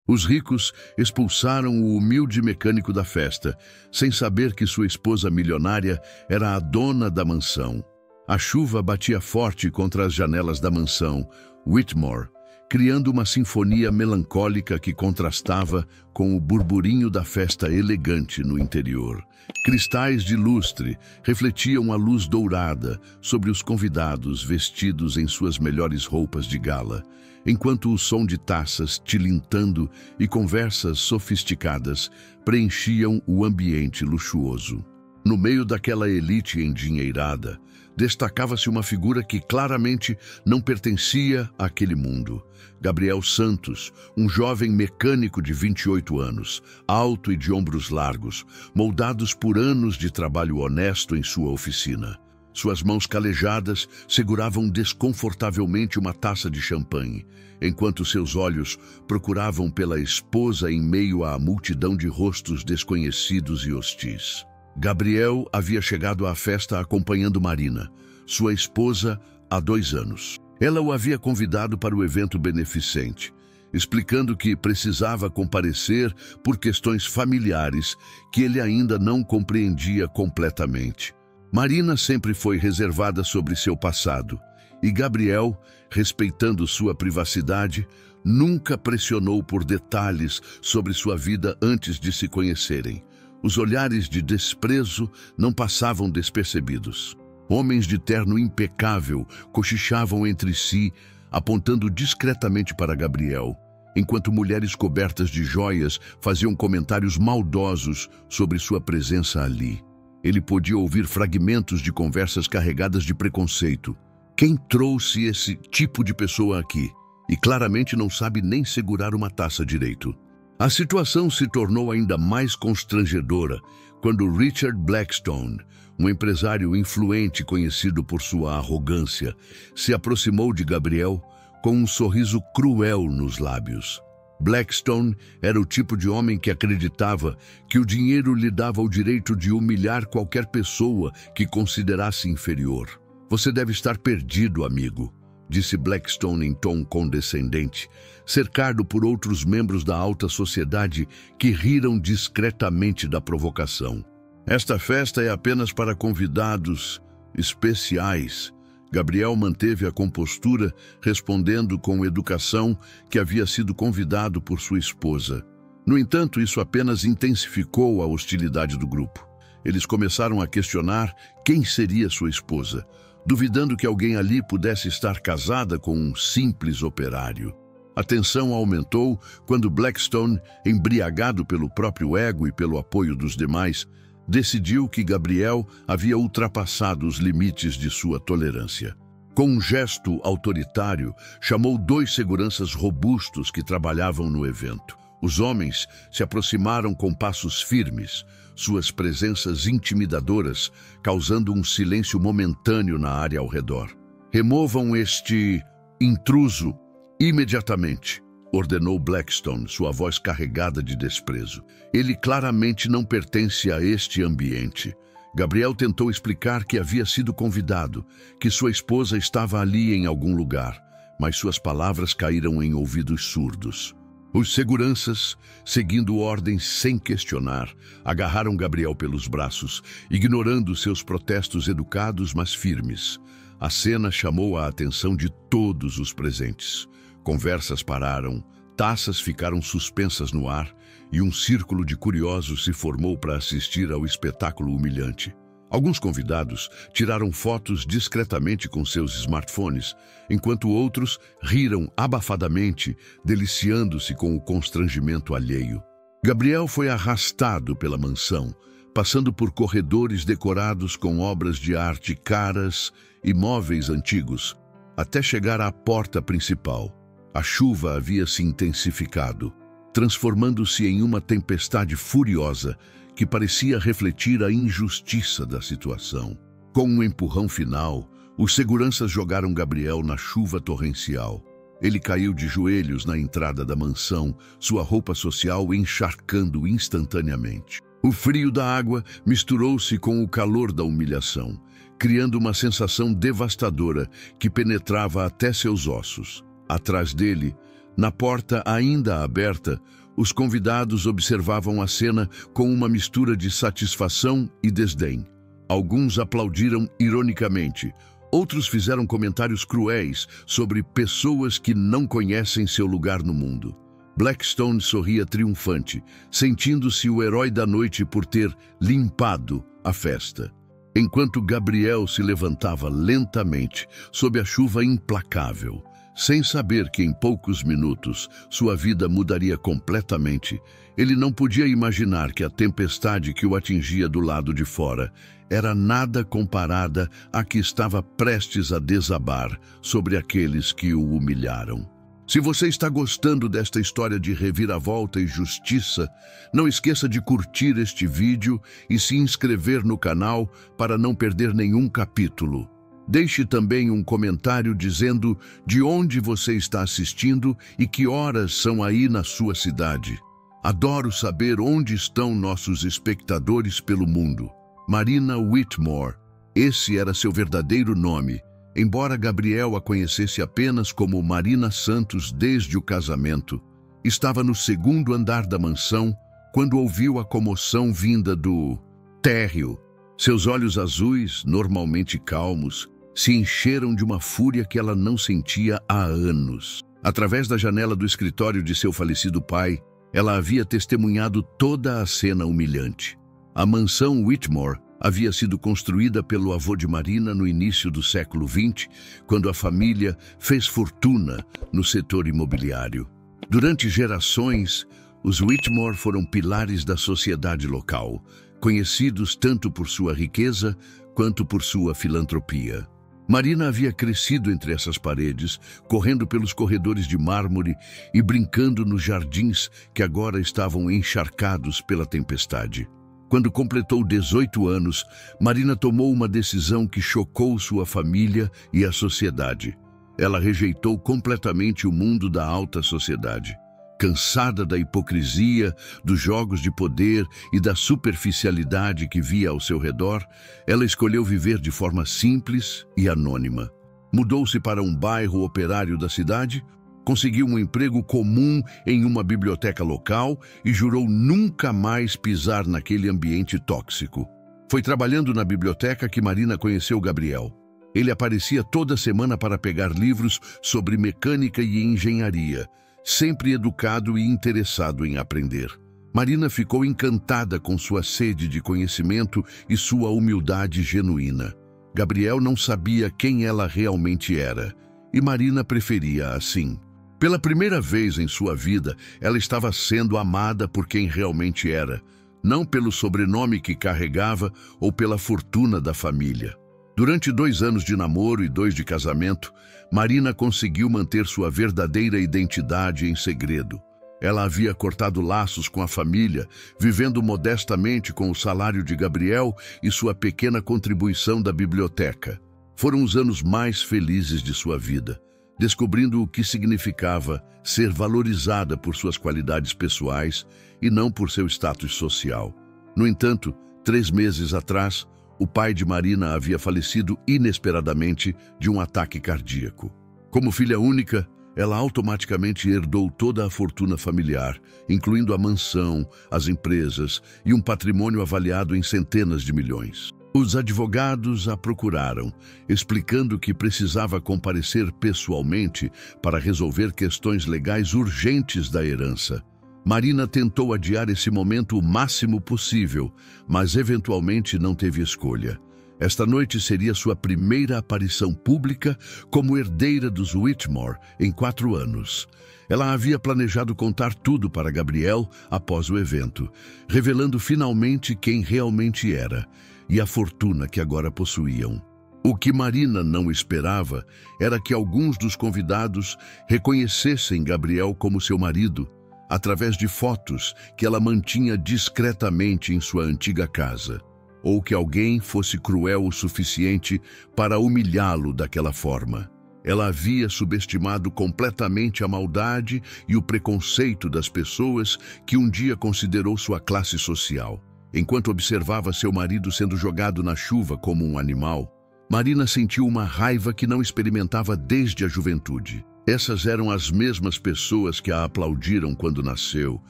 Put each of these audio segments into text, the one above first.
Os ricos expulsaram o humilde mecânico da festa, sem saber que sua esposa milionária era a dona da mansão. A chuva batia forte contra as janelas da mansão Whitmore, criando uma sinfonia melancólica que contrastava com o burburinho da festa elegante no interior. Cristais de lustre refletiam a luz dourada sobre os convidados vestidos em suas melhores roupas de gala, enquanto o som de taças tilintando e conversas sofisticadas preenchiam o ambiente luxuoso. No meio daquela elite endinheirada, destacava-se uma figura que claramente não pertencia àquele mundo. Gabriel Santos, um jovem mecânico de 28 anos, alto e de ombros largos, moldados por anos de trabalho honesto em sua oficina. Suas mãos calejadas seguravam desconfortavelmente uma taça de champanhe, enquanto seus olhos procuravam pela esposa em meio à multidão de rostos desconhecidos e hostis. Gabriel havia chegado à festa acompanhando Marina, sua esposa, há 2 anos. Ela o havia convidado para o evento beneficente, explicando que precisava comparecer por questões familiares que ele ainda não compreendia completamente. Marina sempre foi reservada sobre seu passado, e Gabriel, respeitando sua privacidade, nunca pressionou por detalhes sobre sua vida antes de se conhecerem. Os olhares de desprezo não passavam despercebidos. Homens de terno impecável cochichavam entre si, apontando discretamente para Gabriel, enquanto mulheres cobertas de joias faziam comentários maldosos sobre sua presença ali. Ele podia ouvir fragmentos de conversas carregadas de preconceito. Quem trouxe esse tipo de pessoa aqui? E claramente não sabe nem segurar uma taça direito. A situação se tornou ainda mais constrangedora quando Richard Blackstone, um empresário influente conhecido por sua arrogância, se aproximou de Gabriel com um sorriso cruel nos lábios. Blackstone era o tipo de homem que acreditava que o dinheiro lhe dava o direito de humilhar qualquer pessoa que considerasse inferior. "Você deve estar perdido, amigo", disse Blackstone em tom condescendente, cercado por outros membros da alta sociedade que riram discretamente da provocação. "Esta festa é apenas para convidados especiais." Gabriel manteve a compostura, respondendo com educação que havia sido convidado por sua esposa. No entanto, isso apenas intensificou a hostilidade do grupo. Eles começaram a questionar quem seria sua esposa, duvidando que alguém ali pudesse estar casada com um simples operário. A tensão aumentou quando Blackstone, embriagado pelo próprio ego e pelo apoio dos demais, decidiu que Gabriel havia ultrapassado os limites de sua tolerância. Com um gesto autoritário, chamou 2 seguranças robustos que trabalhavam no evento. Os homens se aproximaram com passos firmes, suas presenças intimidadoras, causando um silêncio momentâneo na área ao redor. "Removam este intruso imediatamente", ordenou Blackstone, sua voz carregada de desprezo. "Ele claramente não pertence a este ambiente." Gabriel tentou explicar que havia sido convidado, que sua esposa estava ali em algum lugar, mas suas palavras caíram em ouvidos surdos. Os seguranças, seguindo ordens sem questionar, agarraram Gabriel pelos braços, ignorando seus protestos educados, mas firmes. A cena chamou a atenção de todos os presentes. Conversas pararam, taças ficaram suspensas no ar e um círculo de curiosos se formou para assistir ao espetáculo humilhante. Alguns convidados tiraram fotos discretamente com seus smartphones, enquanto outros riram abafadamente, deliciando-se com o constrangimento alheio. Gabriel foi arrastado pela mansão, passando por corredores decorados com obras de arte caras e móveis antigos, até chegar à porta principal. A chuva havia se intensificado, transformando-se em uma tempestade furiosa que parecia refletir a injustiça da situação. Com um empurrão final, os seguranças jogaram Gabriel na chuva torrencial. Ele caiu de joelhos na entrada da mansão, sua roupa social encharcando instantaneamente. O frio da água misturou-se com o calor da humilhação, criando uma sensação devastadora que penetrava até seus ossos. Atrás dele, Na porta ainda aberta, os convidados observavam a cena com uma mistura de satisfação e desdém. Alguns aplaudiram ironicamente, outros fizeram comentários cruéis sobre pessoas que não conhecem seu lugar no mundo. Blackstone sorria triunfante, sentindo-se o herói da noite por ter limpado a festa. Enquanto Gabriel se levantava lentamente, sob a chuva implacável, sem saber que em poucos minutos sua vida mudaria completamente, ele não podia imaginar que a tempestade que o atingia do lado de fora era nada comparada à que estava prestes a desabar sobre aqueles que o humilharam. Se você está gostando desta história de reviravolta e justiça, não esqueça de curtir este vídeo e se inscrever no canal para não perder nenhum capítulo. Deixe também um comentário dizendo de onde você está assistindo e que horas são aí na sua cidade. Adoro saber onde estão nossos espectadores pelo mundo. Marina Whitmore, esse era seu verdadeiro nome. Embora Gabriel a conhecesse apenas como Marina Santos desde o casamento, estava no segundo andar da mansão quando ouviu a comoção vinda do térreo. Seus olhos azuis, normalmente calmos, se encheram de uma fúria que ela não sentia há anos. Através da janela do escritório de seu falecido pai, ela havia testemunhado toda a cena humilhante. A mansão Whitmore havia sido construída pelo avô de Marina no início do século XX, quando a família fez fortuna no setor imobiliário. Durante gerações, os Whitmore foram pilares da sociedade local, conhecidos tanto por sua riqueza quanto por sua filantropia. Marina havia crescido entre essas paredes, correndo pelos corredores de mármore e brincando nos jardins que agora estavam encharcados pela tempestade. Quando completou 18 anos, Marina tomou uma decisão que chocou sua família e a sociedade. Ela rejeitou completamente o mundo da alta sociedade. Cansada da hipocrisia, dos jogos de poder e da superficialidade que via ao seu redor, ela escolheu viver de forma simples e anônima. Mudou-se para um bairro operário da cidade, conseguiu um emprego comum em uma biblioteca local e jurou nunca mais pisar naquele ambiente tóxico. Foi trabalhando na biblioteca que Marina conheceu Gabriel. Ele aparecia toda semana para pegar livros sobre mecânica e engenharia, sempre educado e interessado em aprender. Marina ficou encantada com sua sede de conhecimento e sua humildade genuína. Gabriel não sabia quem ela realmente era, e Marina preferia assim. Pela primeira vez em sua vida, ela estava sendo amada por quem realmente era, não pelo sobrenome que carregava ou pela fortuna da família. Durante 2 anos de namoro e 2 de casamento, Marina conseguiu manter sua verdadeira identidade em segredo. Ela havia cortado laços com a família, vivendo modestamente com o salário de Gabriel e sua pequena contribuição da biblioteca. Foram os anos mais felizes de sua vida, descobrindo o que significava ser valorizada por suas qualidades pessoais e não por seu status social. No entanto, 3 meses atrás, o pai de Marina havia falecido inesperadamente de um ataque cardíaco. Como filha única, ela automaticamente herdou toda a fortuna familiar, incluindo a mansão, as empresas e um patrimônio avaliado em centenas de milhões. Os advogados a procuraram, explicando que precisava comparecer pessoalmente para resolver questões legais urgentes da herança. Marina tentou adiar esse momento o máximo possível, mas eventualmente não teve escolha. Esta noite seria sua primeira aparição pública como herdeira dos Whitmore em 4 anos. Ela havia planejado contar tudo para Gabriel após o evento, revelando finalmente quem realmente era e a fortuna que agora possuíam. O que Marina não esperava era que alguns dos convidados reconhecessem Gabriel como seu marido, através de fotos que ela mantinha discretamente em sua antiga casa, ou que alguém fosse cruel o suficiente para humilhá-lo daquela forma. Ela havia subestimado completamente a maldade e o preconceito das pessoas que um dia considerou sua classe social. Enquanto observava seu marido sendo jogado na chuva como um animal, Marina sentiu uma raiva que não experimentava desde a juventude. Essas eram as mesmas pessoas que a aplaudiram quando nasceu,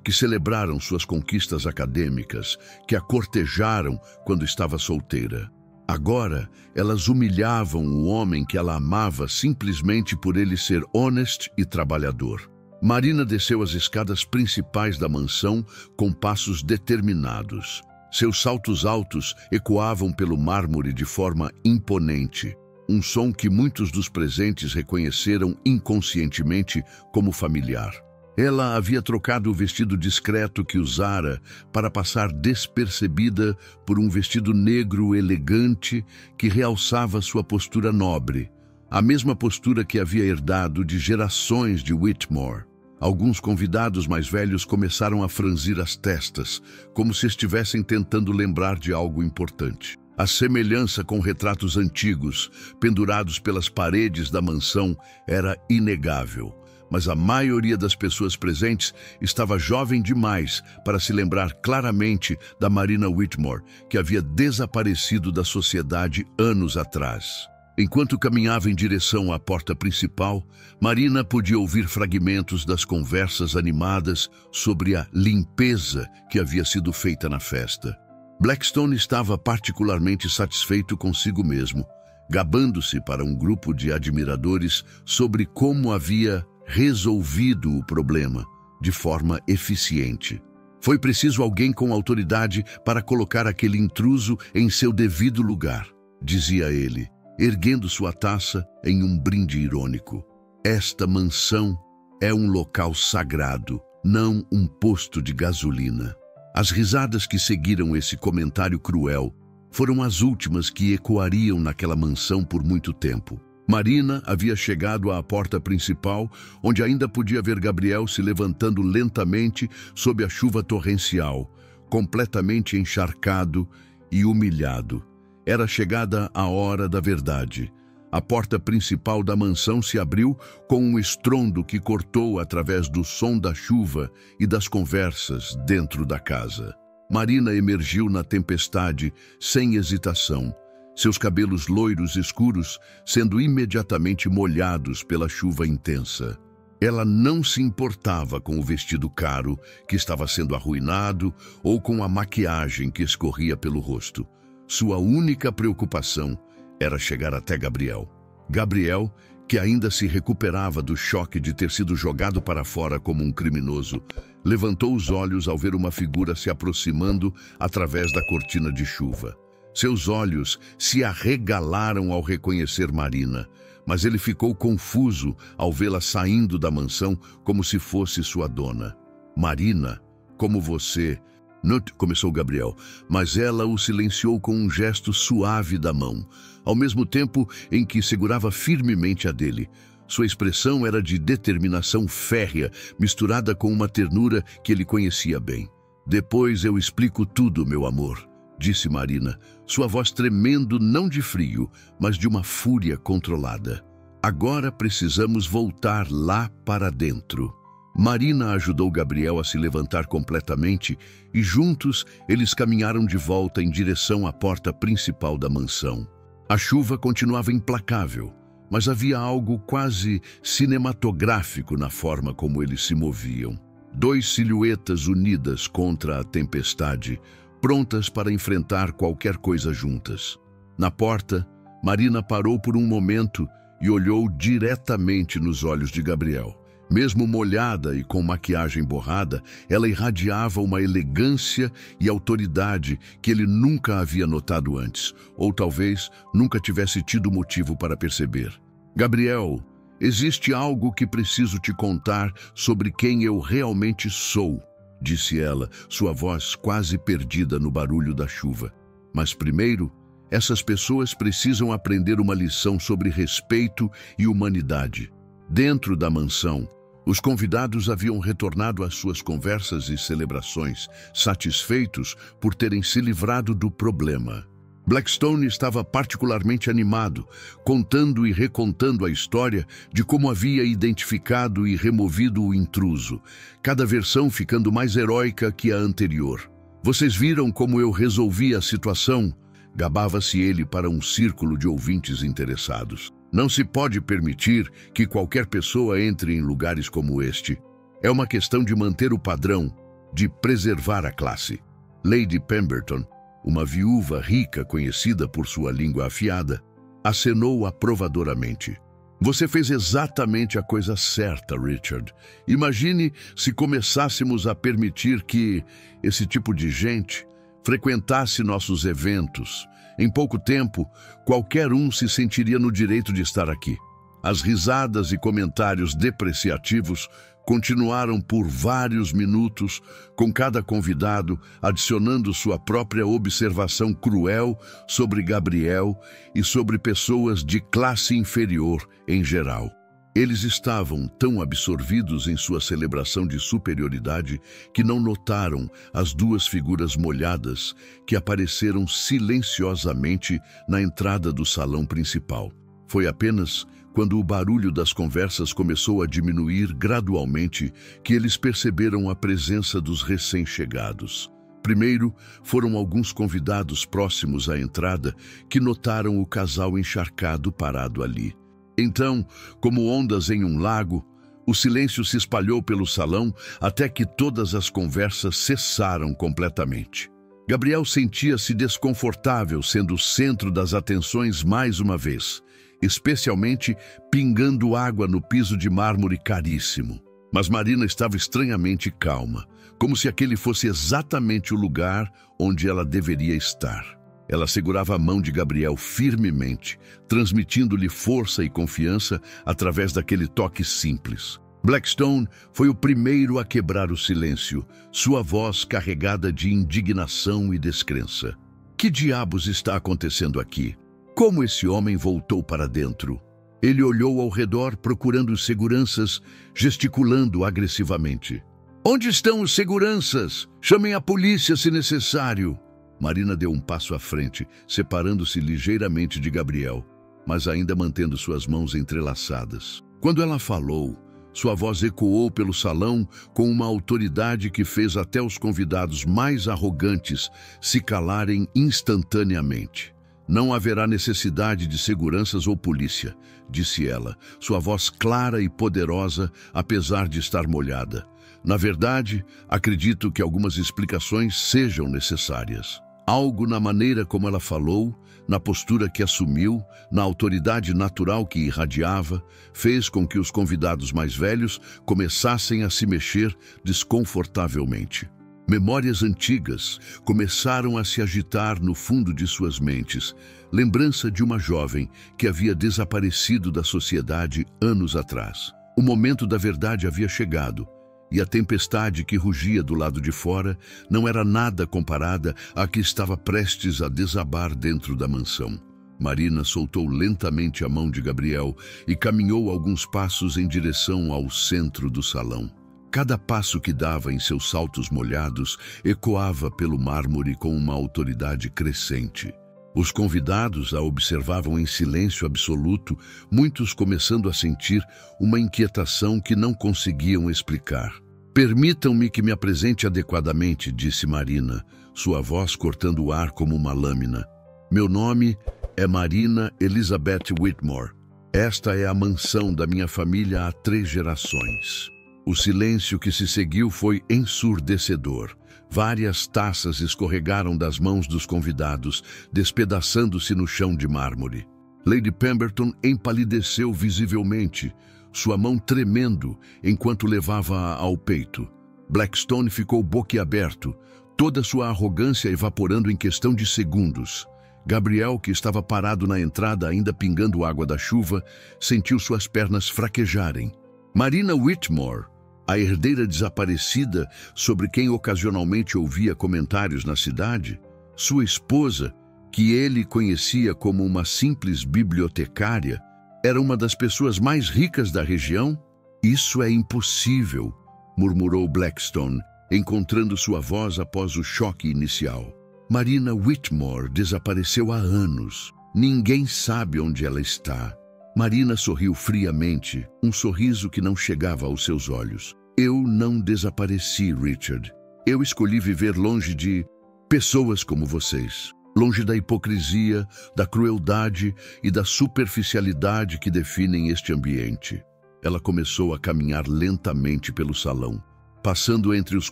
que celebraram suas conquistas acadêmicas, que a cortejaram quando estava solteira. Agora, elas humilhavam o homem que ela amava simplesmente por ele ser honesto e trabalhador. Marina desceu as escadas principais da mansão com passos determinados. Seus saltos altos ecoavam pelo mármore de forma imponente, um som que muitos dos presentes reconheceram inconscientemente como familiar. Ela havia trocado o vestido discreto que usara para passar despercebida por um vestido negro elegante que realçava sua postura nobre, a mesma postura que havia herdado de gerações de Whitmore. Alguns convidados mais velhos começaram a franzir as testas, como se estivessem tentando lembrar de algo importante. A semelhança com retratos antigos, pendurados pelas paredes da mansão, era inegável. Mas a maioria das pessoas presentes estava jovem demais para se lembrar claramente da Marina Whitmore, que havia desaparecido da sociedade anos atrás. Enquanto caminhava em direção à porta principal, Marina podia ouvir fragmentos das conversas animadas sobre a limpeza que havia sido feita na festa. Blackstone estava particularmente satisfeito consigo mesmo, gabando-se para um grupo de admiradores sobre como havia resolvido o problema de forma eficiente. Foi preciso alguém com autoridade para colocar aquele intruso em seu devido lugar, dizia ele, erguendo sua taça em um brinde irônico. Esta mansão é um local sagrado, não um posto de gasolina. As risadas que seguiram esse comentário cruel foram as últimas que ecoariam naquela mansão por muito tempo. Marina havia chegado à porta principal, onde ainda podia ver Gabriel se levantando lentamente sob a chuva torrencial, completamente encharcado e humilhado. Era chegada a hora da verdade. A porta principal da mansão se abriu com um estrondo que cortou através do som da chuva e das conversas dentro da casa. Marina emergiu na tempestade sem hesitação, seus cabelos loiros escuros sendo imediatamente molhados pela chuva intensa. Ela não se importava com o vestido caro que estava sendo arruinado ou com a maquiagem que escorria pelo rosto. Sua única preocupação era chegar até Gabriel. Gabriel, que ainda se recuperava do choque de ter sido jogado para fora como um criminoso, levantou os olhos ao ver uma figura se aproximando através da cortina de chuva. Seus olhos se arregalaram ao reconhecer Marina, mas ele ficou confuso ao vê-la saindo da mansão como se fosse sua dona. Marina, como você... Não, começou Gabriel, mas ela o silenciou com um gesto suave da mão, ao mesmo tempo em que segurava firmemente a dele. Sua expressão era de determinação férrea, misturada com uma ternura que ele conhecia bem. Depois eu explico tudo, meu amor, disse Marina, sua voz tremendo não de frio, mas de uma fúria controlada. Agora precisamos voltar lá para dentro. Marina ajudou Gabriel a se levantar completamente e juntos eles caminharam de volta em direção à porta principal da mansão. A chuva continuava implacável, mas havia algo quase cinematográfico na forma como eles se moviam. Dois silhuetas unidas contra a tempestade, prontas para enfrentar qualquer coisa juntas. Na porta, Marina parou por um momento e olhou diretamente nos olhos de Gabriel. Mesmo molhada e com maquiagem borrada, ela irradiava uma elegância e autoridade que ele nunca havia notado antes, ou talvez nunca tivesse tido motivo para perceber. Gabriel, existe algo que preciso te contar sobre quem eu realmente sou, disse ela, sua voz quase perdida no barulho da chuva. Mas primeiro, essas pessoas precisam aprender uma lição sobre respeito e humanidade. Dentro da mansão, os convidados haviam retornado às suas conversas e celebrações, satisfeitos por terem se livrado do problema. Blackstone estava particularmente animado, contando e recontando a história de como havia identificado e removido o intruso, cada versão ficando mais heróica que a anterior. Vocês viram como eu resolvi a situação? Gabava-se ele para um círculo de ouvintes interessados. Não se pode permitir que qualquer pessoa entre em lugares como este. É uma questão de manter o padrão, de preservar a classe. Lady Pemberton, uma viúva rica conhecida por sua língua afiada, acenou aprovadoramente. Você fez exatamente a coisa certa, Richard. Imagine se começássemos a permitir que esse tipo de gente frequentasse nossos eventos. Em pouco tempo, qualquer um se sentiria no direito de estar aqui. As risadas e comentários depreciativos continuaram por vários minutos, com cada convidado adicionando sua própria observação cruel sobre Gabriel e sobre pessoas de classe inferior em geral. Eles estavam tão absorvidos em sua celebração de superioridade que não notaram as duas figuras molhadas que apareceram silenciosamente na entrada do salão principal. Foi apenas quando o barulho das conversas começou a diminuir gradualmente que eles perceberam a presença dos recém-chegados. Primeiro, foram alguns convidados próximos à entrada que notaram o casal encharcado parado ali. Então, como ondas em um lago, o silêncio se espalhou pelo salão até que todas as conversas cessaram completamente. Gabriel sentia-se desconfortável sendo o centro das atenções mais uma vez, especialmente pingando água no piso de mármore caríssimo. Mas Marina estava estranhamente calma, como se aquele fosse exatamente o lugar onde ela deveria estar. Ela segurava a mão de Gabriel firmemente, transmitindo-lhe força e confiança através daquele toque simples. Blackstone foi o primeiro a quebrar o silêncio, sua voz carregada de indignação e descrença. Que diabos está acontecendo aqui? Como esse homem voltou para dentro? Ele olhou ao redor procurando os seguranças, gesticulando agressivamente. Onde estão os seguranças? Chamem a polícia se necessário. Marina deu um passo à frente, separando-se ligeiramente de Gabriel, mas ainda mantendo suas mãos entrelaçadas. Quando ela falou, sua voz ecoou pelo salão com uma autoridade que fez até os convidados mais arrogantes se calarem instantaneamente. Não haverá necessidade de seguranças ou polícia, disse ela, sua voz clara e poderosa, apesar de estar molhada. Na verdade, acredito que algumas explicações sejam necessárias. Algo na maneira como ela falou, na postura que assumiu, na autoridade natural que irradiava, fez com que os convidados mais velhos começassem a se mexer desconfortavelmente. Memórias antigas começaram a se agitar no fundo de suas mentes, lembrança de uma jovem que havia desaparecido da sociedade anos atrás. O momento da verdade havia chegado, e a tempestade que rugia do lado de fora não era nada comparada à que estava prestes a desabar dentro da mansão. Marina soltou lentamente a mão de Gabriel e caminhou alguns passos em direção ao centro do salão. Cada passo que dava em seus saltos molhados ecoava pelo mármore com uma autoridade crescente. Os convidados a observavam em silêncio absoluto, muitos começando a sentir uma inquietação que não conseguiam explicar. Permitam-me que me apresente adequadamente, disse Marina, sua voz cortando o ar como uma lâmina. Meu nome é Marina Elizabeth Whitmore. Esta é a mansão da minha família há 3 gerações. O silêncio que se seguiu foi ensurdecedor. Várias taças escorregaram das mãos dos convidados, despedaçando-se no chão de mármore. Lady Pemberton empalideceu visivelmente, sua mão tremendo enquanto levava-a ao peito. Blackstone ficou boquiaberto, toda sua arrogância evaporando em questão de segundos. Gabriel, que estava parado na entrada ainda pingando água da chuva, sentiu suas pernas fraquejarem. Marina Whitmore, a herdeira desaparecida sobre quem ocasionalmente ouvia comentários na cidade, sua esposa, que ele conhecia como uma simples bibliotecária, era uma das pessoas mais ricas da região? Isso é impossível, murmurou Blackstone, encontrando sua voz após o choque inicial. Marina Whitmore desapareceu há anos. Ninguém sabe onde ela está. Marina sorriu friamente, um sorriso que não chegava aos seus olhos. Eu não desapareci, Richard. Eu escolhi viver longe de pessoas como vocês. longe da hipocrisia, da crueldade e da superficialidade que definem este ambiente. Ela começou a caminhar lentamente pelo salão, passando entre os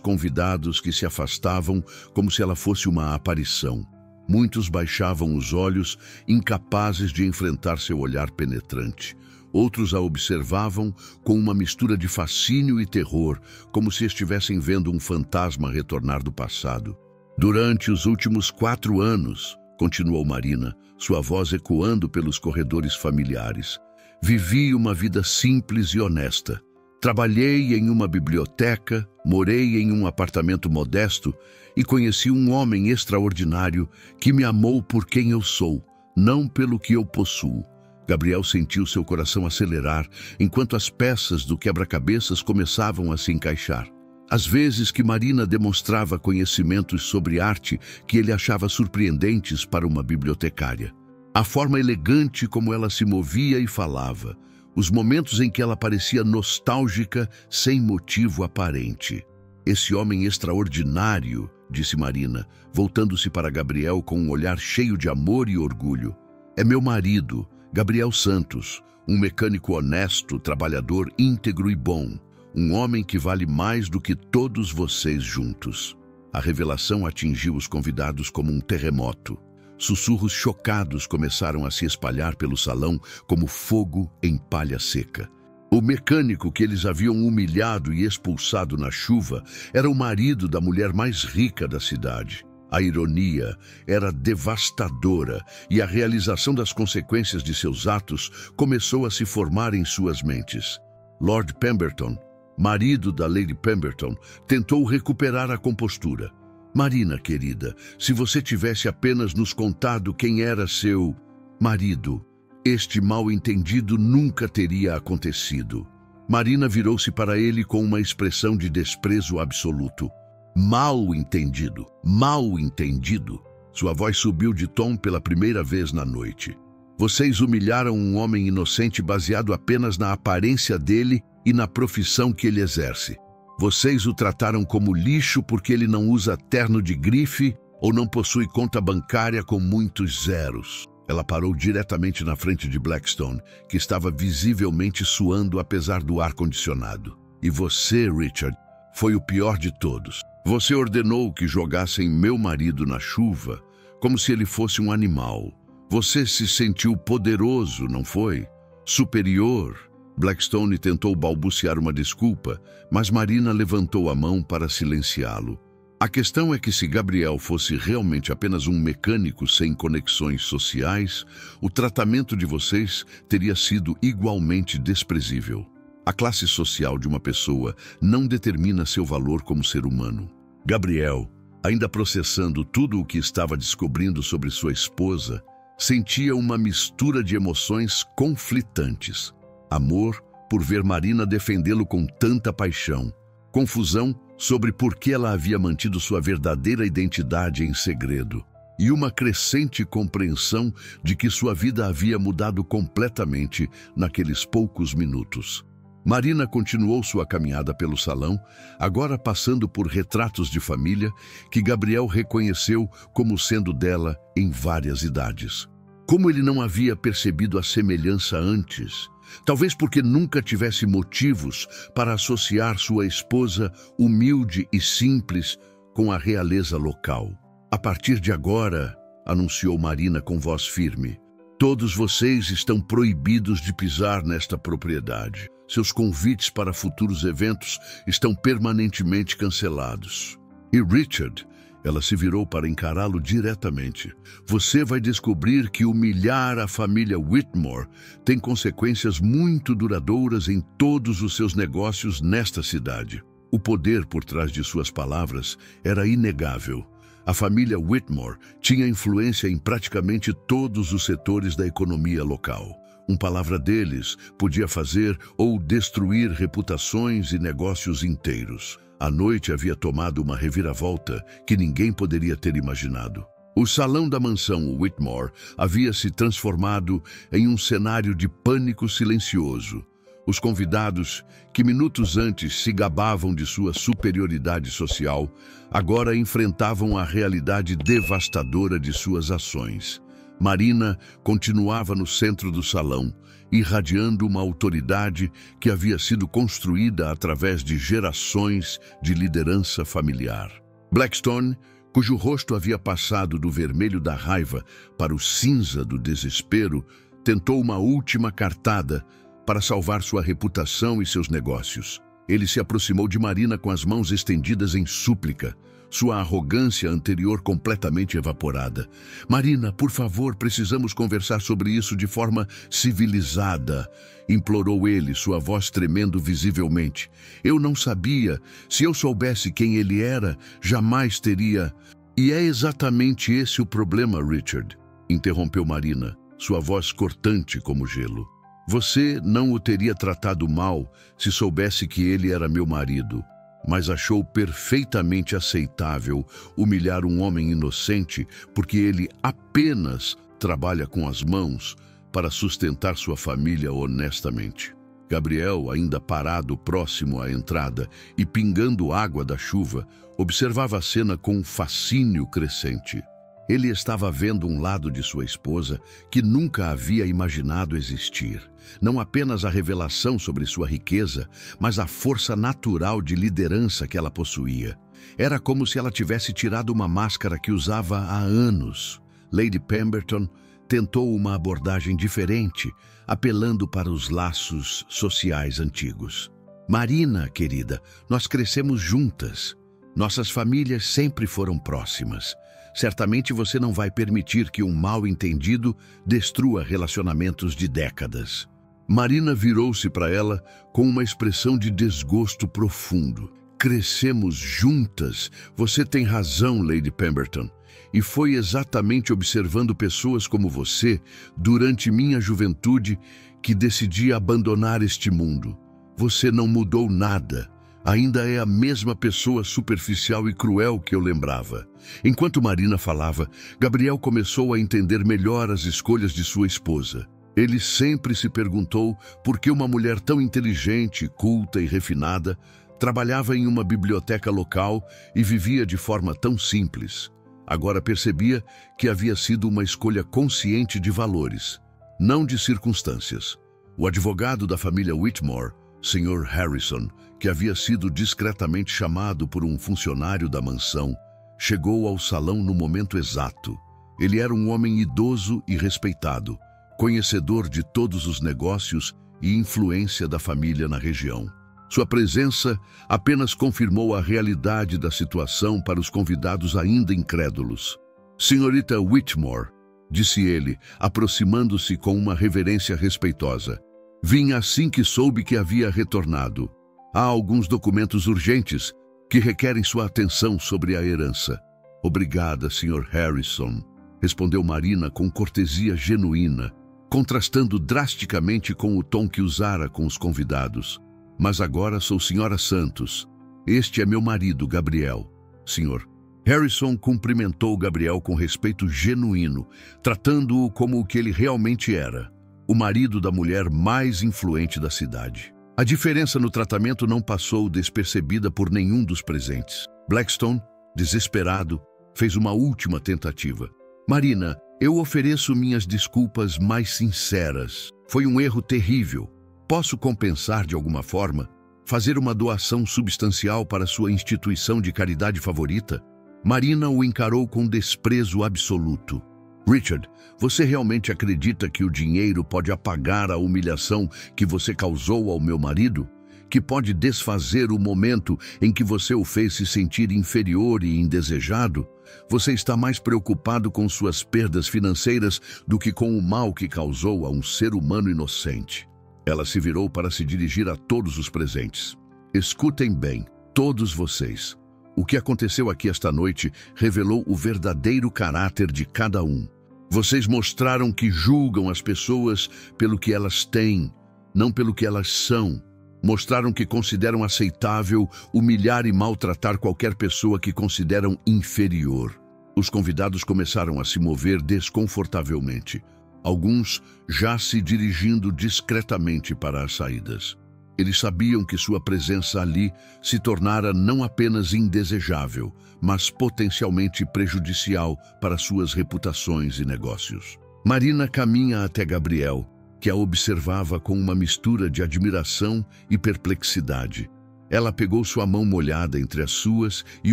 convidados que se afastavam como se ela fosse uma aparição. Muitos baixavam os olhos, incapazes de enfrentar seu olhar penetrante. Outros a observavam com uma mistura de fascínio e terror, como se estivessem vendo um fantasma retornar do passado. Durante os últimos 4 anos, continuou Marina, sua voz ecoando pelos corredores familiares, vivi uma vida simples e honesta. Trabalhei em uma biblioteca, morei em um apartamento modesto e conheci um homem extraordinário que me amou por quem eu sou, não pelo que eu possuo. Gabriel sentiu seu coração acelerar enquanto as peças do quebra-cabeças começavam a se encaixar. Às vezes que Marina demonstrava conhecimentos sobre arte que ele achava surpreendentes para uma bibliotecária. A forma elegante como ela se movia e falava, os momentos em que ela parecia nostálgica sem motivo aparente. Esse homem extraordinário, disse Marina, voltando-se para Gabriel com um olhar cheio de amor e orgulho. É meu marido, Gabriel Santos, um mecânico honesto, trabalhador íntegro e bom. Um homem que vale mais do que todos vocês juntos. A revelação atingiu os convidados como um terremoto. Sussurros chocados começaram a se espalhar pelo salão como fogo em palha seca. O mecânico que eles haviam humilhado e expulsado na chuva era o marido da mulher mais rica da cidade. A ironia era devastadora e a realização das consequências de seus atos começou a se formar em suas mentes. Lord Pemberton, marido da Lady Pemberton, tentou recuperar a compostura. Marina, querida, se você tivesse apenas nos contado quem era seu marido, este mal-entendido nunca teria acontecido. Marina virou-se para ele com uma expressão de desprezo absoluto. Mal-entendido, mal-entendido. Sua voz subiu de tom pela primeira vez na noite. Vocês humilharam um homem inocente baseado apenas na aparência dele e na profissão que ele exerce. Vocês o trataram como lixo porque ele não usa terno de grife ou não possui conta bancária com muitos zeros. Ela parou diretamente na frente de Blackstone, que estava visivelmente suando apesar do ar-condicionado. E você, Richard, foi o pior de todos. Você ordenou que jogassem meu marido na chuva como se ele fosse um animal. Você se sentiu poderoso, não foi? Superior. Blackstone tentou balbuciar uma desculpa, mas Marina levantou a mão para silenciá-lo. A questão é que se Gabriel fosse realmente apenas um mecânico sem conexões sociais, o tratamento de vocês teria sido igualmente desprezível. A classe social de uma pessoa não determina seu valor como ser humano. Gabriel, ainda processando tudo o que estava descobrindo sobre sua esposa, sentia uma mistura de emoções conflitantes. Amor por ver Marina defendê-lo com tanta paixão. Confusão sobre por que ela havia mantido sua verdadeira identidade em segredo. E uma crescente compreensão de que sua vida havia mudado completamente naqueles poucos minutos. Marina continuou sua caminhada pelo salão, agora passando por retratos de família que Gabriel reconheceu como sendo dela em várias idades. Como ele não havia percebido a semelhança antes? Talvez porque nunca tivesse motivos para associar sua esposa humilde e simples com a realeza local. A partir de agora, anunciou Marina com voz firme, todos vocês estão proibidos de pisar nesta propriedade. Seus convites para futuros eventos estão permanentemente cancelados. E Richard, ela se virou para encará-lo diretamente. Você vai descobrir que humilhar a família Whitmore tem consequências muito duradouras em todos os seus negócios nesta cidade. O poder por trás de suas palavras era inegável. A família Whitmore tinha influência em praticamente todos os setores da economia local. Uma palavra deles podia fazer ou destruir reputações e negócios inteiros. A noite havia tomado uma reviravolta que ninguém poderia ter imaginado. O salão da mansão Whitmore havia se transformado em um cenário de pânico silencioso. Os convidados, que minutos antes se gabavam de sua superioridade social, agora enfrentavam a realidade devastadora de suas ações. Marina continuava no centro do salão, irradiando uma autoridade que havia sido construída através de gerações de liderança familiar. Blackstone, cujo rosto havia passado do vermelho da raiva para o cinza do desespero, tentou uma última cartada para salvar sua reputação e seus negócios. Ele se aproximou de Marina com as mãos estendidas em súplica, sua arrogância anterior completamente evaporada. "Marina, por favor, precisamos conversar sobre isso de forma civilizada", implorou ele, sua voz tremendo visivelmente. "Eu não sabia. Se eu soubesse quem ele era, jamais teria..." "E é exatamente esse o problema, Richard", interrompeu Marina, sua voz cortante como gelo. "Você não o teria tratado mal se soubesse que ele era meu marido, mas achou perfeitamente aceitável humilhar um homem inocente porque ele apenas trabalha com as mãos para sustentar sua família honestamente." Gabriel, ainda parado próximo à entrada e pingando água da chuva, observava a cena com um fascínio crescente. Ele estava vendo um lado de sua esposa que nunca havia imaginado existir. Não apenas a revelação sobre sua riqueza, mas a força natural de liderança que ela possuía. Era como se ela tivesse tirado uma máscara que usava há anos. Lady Pemberton tentou uma abordagem diferente, apelando para os laços sociais antigos. "Marina, querida, nós crescemos juntas. Nossas famílias sempre foram próximas. Certamente você não vai permitir que um mal-entendido destrua relacionamentos de décadas." Marina virou-se para ela com uma expressão de desgosto profundo. "Crescemos juntas. Você tem razão, Lady Pemberton. E foi exatamente observando pessoas como você, durante minha juventude, que decidi abandonar este mundo. Você não mudou nada. Ainda é a mesma pessoa superficial e cruel que eu lembrava." Enquanto Marina falava, Gabriel começou a entender melhor as escolhas de sua esposa. Ele sempre se perguntou por que uma mulher tão inteligente, culta e refinada trabalhava em uma biblioteca local e vivia de forma tão simples. Agora percebia que havia sido uma escolha consciente de valores, não de circunstâncias. O advogado da família Whitmore, Sr. Harrison, que havia sido discretamente chamado por um funcionário da mansão, chegou ao salão no momento exato. Ele era um homem idoso e respeitado, conhecedor de todos os negócios e influência da família na região. Sua presença apenas confirmou a realidade da situação para os convidados ainda incrédulos. "Senhorita Whitmore", disse ele, aproximando-se com uma reverência respeitosa. "Vim assim que soube que havia retornado. Há alguns documentos urgentes que requerem sua atenção sobre a herança." "Obrigada, Sr. Harrison", respondeu Marina com cortesia genuína, contrastando drasticamente com o tom que usara com os convidados. "Mas agora sou Sra. Santos. Este é meu marido, Gabriel." "Senhor." Harrison cumprimentou Gabriel com respeito genuíno, tratando-o como o que ele realmente era, o marido da mulher mais influente da cidade. A diferença no tratamento não passou despercebida por nenhum dos presentes. Blackstone, desesperado, fez uma última tentativa. "Marina, eu ofereço minhas desculpas mais sinceras. Foi um erro terrível. Posso compensar de alguma forma? Fazer uma doação substancial para sua instituição de caridade favorita?" Marina o encarou com desprezo absoluto. "Richard, você realmente acredita que o dinheiro pode apagar a humilhação que você causou ao meu marido? Que pode desfazer o momento em que você o fez se sentir inferior e indesejado? Você está mais preocupado com suas perdas financeiras do que com o mal que causou a um ser humano inocente." Ela se virou para se dirigir a todos os presentes. "Escutem bem, todos vocês. O que aconteceu aqui esta noite revelou o verdadeiro caráter de cada um. Vocês mostraram que julgam as pessoas pelo que elas têm, não pelo que elas são. Mostraram que consideram aceitável humilhar e maltratar qualquer pessoa que consideram inferior." Os convidados começaram a se mover desconfortavelmente. alguns já se dirigindo discretamente para as saídas. Eles sabiam que sua presença ali se tornara não apenas indesejável, mas potencialmente prejudicial para suas reputações e negócios. Marina caminha até Gabriel, que a observava com uma mistura de admiração e perplexidade. Ela pegou sua mão molhada entre as suas e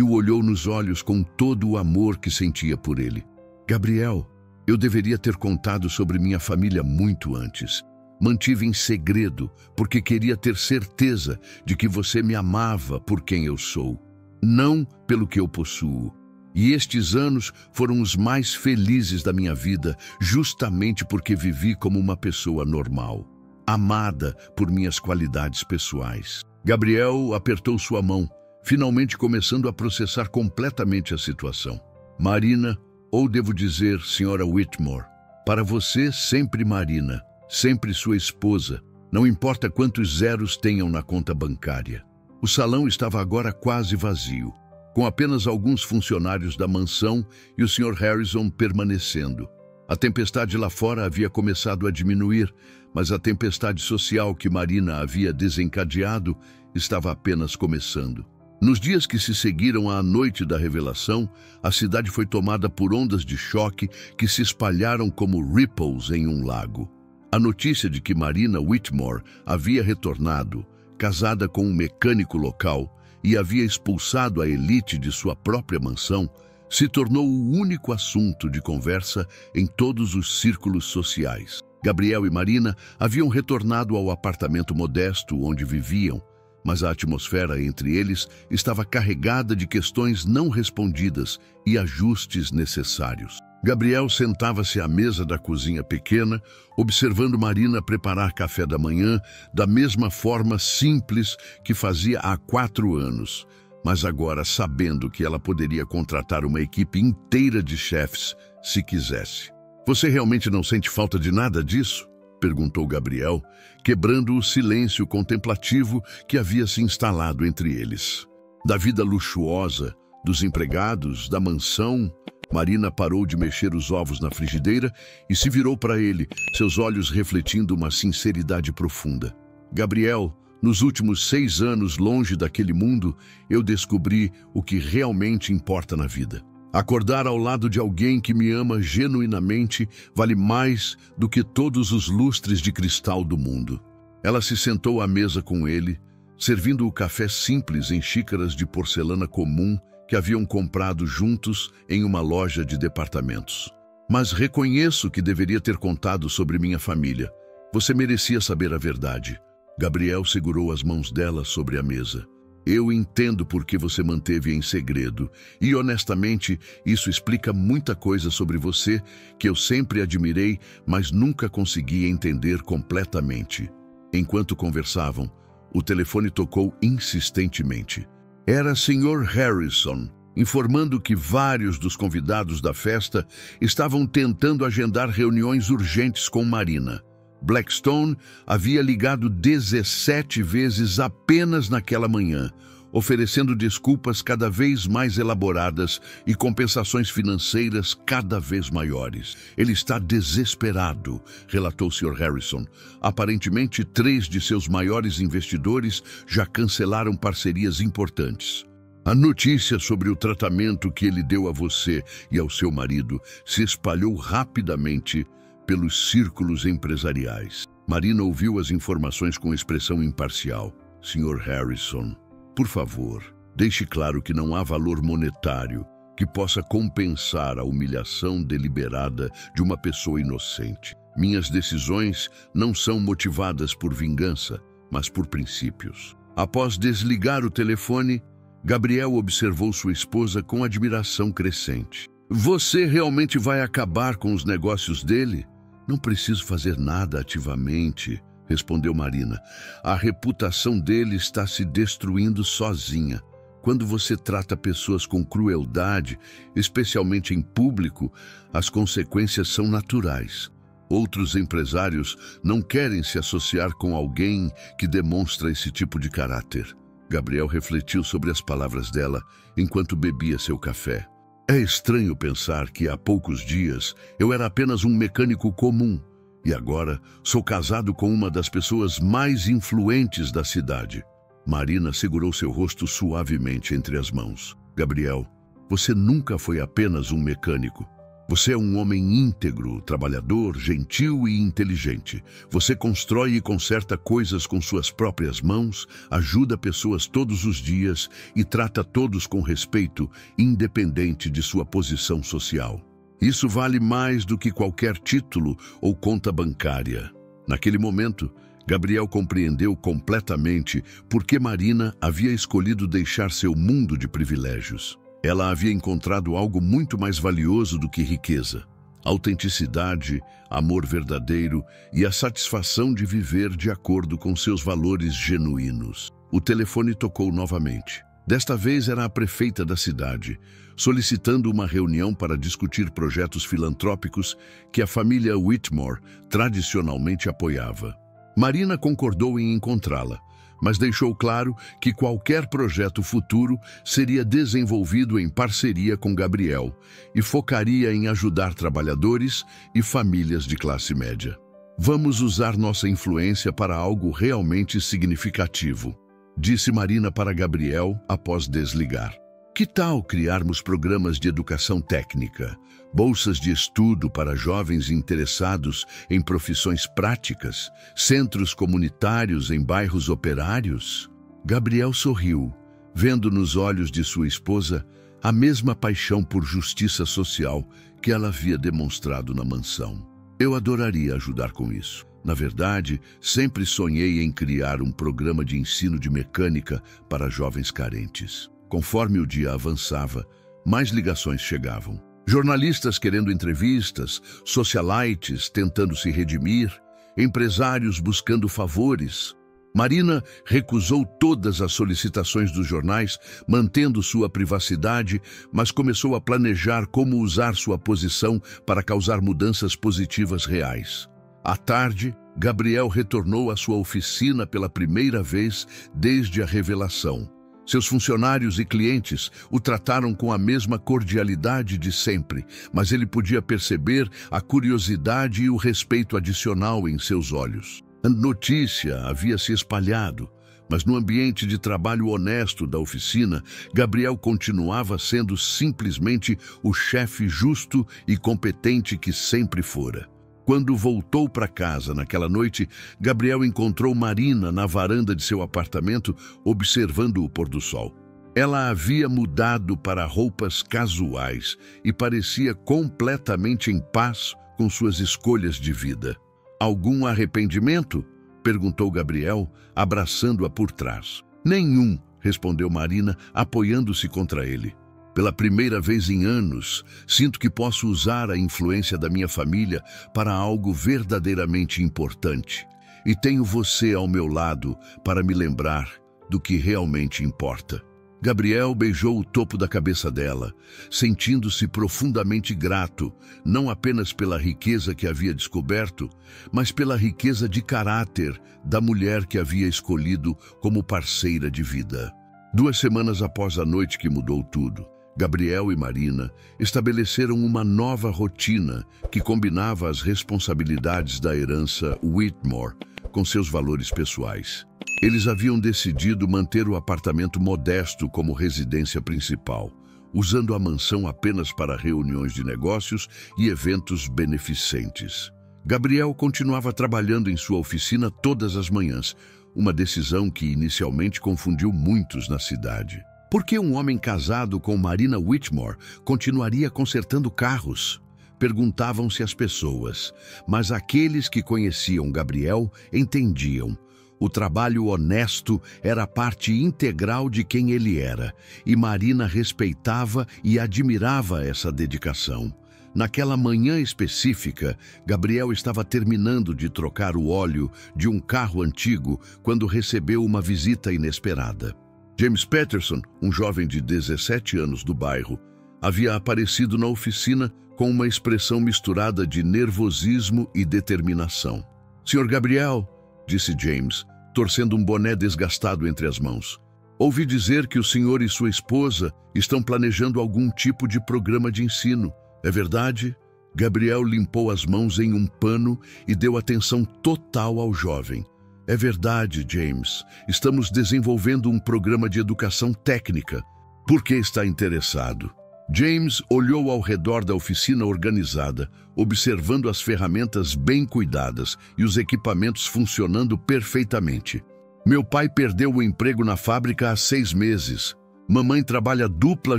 o olhou nos olhos com todo o amor que sentia por ele. Gabriel, eu deveria ter contado sobre minha família muito antes. Mantive em segredo porque queria ter certeza de que você me amava por quem eu sou, não pelo que eu possuo. E estes anos foram os mais felizes da minha vida, justamente porque vivi como uma pessoa normal, amada por minhas qualidades pessoais. Gabriel apertou sua mão, finalmente começando a processar completamente a situação. Marina, ou devo dizer, Sra. Whitmore, para você sempre Marina, sempre sua esposa, não importa quantos zeros tenham na conta bancária. O salão estava agora quase vazio, com apenas alguns funcionários da mansão e o Sr. Harrison permanecendo. A tempestade lá fora havia começado a diminuir, mas a tempestade social que Marina havia desencadeado estava apenas começando. Nos dias que se seguiram à noite da revelação, a cidade foi tomada por ondas de choque que se espalharam como ripples em um lago. A notícia de que Marina Whitmore havia retornado, casada com um mecânico local, e havia expulsado a elite de sua própria mansão, se tornou o único assunto de conversa em todos os círculos sociais. Gabriel e Marina haviam retornado ao apartamento modesto onde viviam, mas a atmosfera entre eles estava carregada de questões não respondidas e ajustes necessários. Gabriel sentava-se à mesa da cozinha pequena, observando Marina preparar café da manhã da mesma forma simples que fazia há 4 anos, mas agora sabendo que ela poderia contratar uma equipe inteira de chefes se quisesse. Você realmente não sente falta de nada disso? Perguntou Gabriel, quebrando o silêncio contemplativo que havia se instalado entre eles. Da vida luxuosa, dos empregados, da mansão. Marina parou de mexer os ovos na frigideira e se virou para ele, seus olhos refletindo uma sinceridade profunda. Gabriel, nos últimos 6 anos longe daquele mundo, eu descobri o que realmente importa na vida. Acordar ao lado de alguém que me ama genuinamente vale mais do que todos os lustres de cristal do mundo. Ela se sentou à mesa com ele, servindo o café simples em xícaras de porcelana comum que haviam comprado juntos em uma loja de departamentos. Mas reconheço que deveria ter contado sobre minha família. Você merecia saber a verdade. Gabriel segurou as mãos dela sobre a mesa. Eu entendo por que você manteve em segredo e, honestamente, isso explica muita coisa sobre você que eu sempre admirei, mas nunca consegui entender completamente. Enquanto conversavam, o telefone tocou insistentemente. Era Sr. Harrison, informando que vários dos convidados da festa estavam tentando agendar reuniões urgentes com Marina. Blackstone havia ligado 17 vezes apenas naquela manhã, oferecendo desculpas cada vez mais elaboradas e compensações financeiras cada vez maiores. Ele está desesperado, relatou Sr. Harrison. Aparentemente, 3 de seus maiores investidores já cancelaram parcerias importantes. A notícia sobre o tratamento que ele deu a você e ao seu marido se espalhou rapidamente pelos círculos empresariais. Marina ouviu as informações com expressão imparcial. Sr. Harrison, por favor, deixe claro que não há valor monetário que possa compensar a humilhação deliberada de uma pessoa inocente. Minhas decisões não são motivadas por vingança, mas por princípios. Após desligar o telefone, Gabriel observou sua esposa com admiração crescente. Você realmente vai acabar com os negócios dele? Não preciso fazer nada ativamente, respondeu Marina. A reputação dele está se destruindo sozinha. Quando você trata pessoas com crueldade, especialmente em público, as consequências são naturais. Outros empresários não querem se associar com alguém que demonstra esse tipo de caráter. Gabriel refletiu sobre as palavras dela enquanto bebia seu café. É estranho pensar que há poucos dias eu era apenas um mecânico comum e agora sou casado com uma das pessoas mais influentes da cidade. Marina segurou seu rosto suavemente entre as mãos. Gabriel, você nunca foi apenas um mecânico. Você é um homem íntegro, trabalhador, gentil e inteligente. Você constrói e conserta coisas com suas próprias mãos, ajuda pessoas todos os dias e trata todos com respeito, independente de sua posição social. Isso vale mais do que qualquer título ou conta bancária. Naquele momento, Gabriel compreendeu completamente por que Marina havia escolhido deixar seu mundo de privilégios. Ela havia encontrado algo muito mais valioso do que riqueza: autenticidade, amor verdadeiro e a satisfação de viver de acordo com seus valores genuínos. O telefone tocou novamente. Desta vez era a prefeita da cidade, solicitando uma reunião para discutir projetos filantrópicos que a família Whitmore tradicionalmente apoiava. Marina concordou em encontrá-la, mas deixou claro que qualquer projeto futuro seria desenvolvido em parceria com Gabriel e focaria em ajudar trabalhadores e famílias de classe média. Vamos usar nossa influência para algo realmente significativo, disse Marina para Gabriel após desligar. Que tal criarmos programas de educação técnica, bolsas de estudo para jovens interessados em profissões práticas, centros comunitários em bairros operários? Gabriel sorriu, vendo nos olhos de sua esposa a mesma paixão por justiça social que ela havia demonstrado na mansão. Eu adoraria ajudar com isso. Na verdade, sempre sonhei em criar um programa de ensino de mecânica para jovens carentes. Conforme o dia avançava, mais ligações chegavam. Jornalistas querendo entrevistas, socialites tentando se redimir, empresários buscando favores. Marina recusou todas as solicitações dos jornais, mantendo sua privacidade, mas começou a planejar como usar sua posição para causar mudanças positivas reais. À tarde, Gabriel retornou à sua oficina pela primeira vez desde a revelação. Seus funcionários e clientes o trataram com a mesma cordialidade de sempre, mas ele podia perceber a curiosidade e o respeito adicional em seus olhos. A notícia havia se espalhado, mas no ambiente de trabalho honesto da oficina, Gabriel continuava sendo simplesmente o chefe justo e competente que sempre fora. Quando voltou para casa naquela noite, Gabriel encontrou Marina na varanda de seu apartamento, observando o pôr do sol. Ela havia mudado para roupas casuais e parecia completamente em paz com suas escolhas de vida. Algum arrependimento? Perguntou Gabriel, abraçando-a por trás. Nenhum, respondeu Marina, apoiando-se contra ele. Pela primeira vez em anos, sinto que posso usar a influência da minha família para algo verdadeiramente importante. E tenho você ao meu lado para me lembrar do que realmente importa. Gabriel beijou o topo da cabeça dela, sentindo-se profundamente grato, não apenas pela riqueza que havia descoberto, mas pela riqueza de caráter da mulher que havia escolhido como parceira de vida. 2 semanas após a noite que mudou tudo, Gabriel e Marina estabeleceram uma nova rotina que combinava as responsabilidades da herança Whitmore com seus valores pessoais. Eles haviam decidido manter o apartamento modesto como residência principal, usando a mansão apenas para reuniões de negócios e eventos beneficentes. Gabriel continuava trabalhando em sua oficina todas as manhãs, uma decisão que inicialmente confundiu muitos na cidade. Por que um homem casado com Marina Whitmore continuaria consertando carros? Perguntavam-se as pessoas, mas aqueles que conheciam Gabriel entendiam. O trabalho honesto era parte integral de quem ele era, e Marina respeitava e admirava essa dedicação. Naquela manhã específica, Gabriel estava terminando de trocar o óleo de um carro antigo quando recebeu uma visita inesperada. James Patterson, um jovem de 17 anos do bairro, havia aparecido na oficina com uma expressão misturada de nervosismo e determinação. "Sr. Gabriel", disse James, torcendo um boné desgastado entre as mãos. Ouvi dizer que o senhor e sua esposa estão planejando algum tipo de programa de ensino. É verdade? Gabriel limpou as mãos em um pano e deu atenção total ao jovem. É verdade, James. Estamos desenvolvendo um programa de educação técnica. Por que está interessado? James olhou ao redor da oficina organizada, observando as ferramentas bem cuidadas e os equipamentos funcionando perfeitamente. Meu pai perdeu o emprego na fábrica há 6 meses. Mamãe trabalha dupla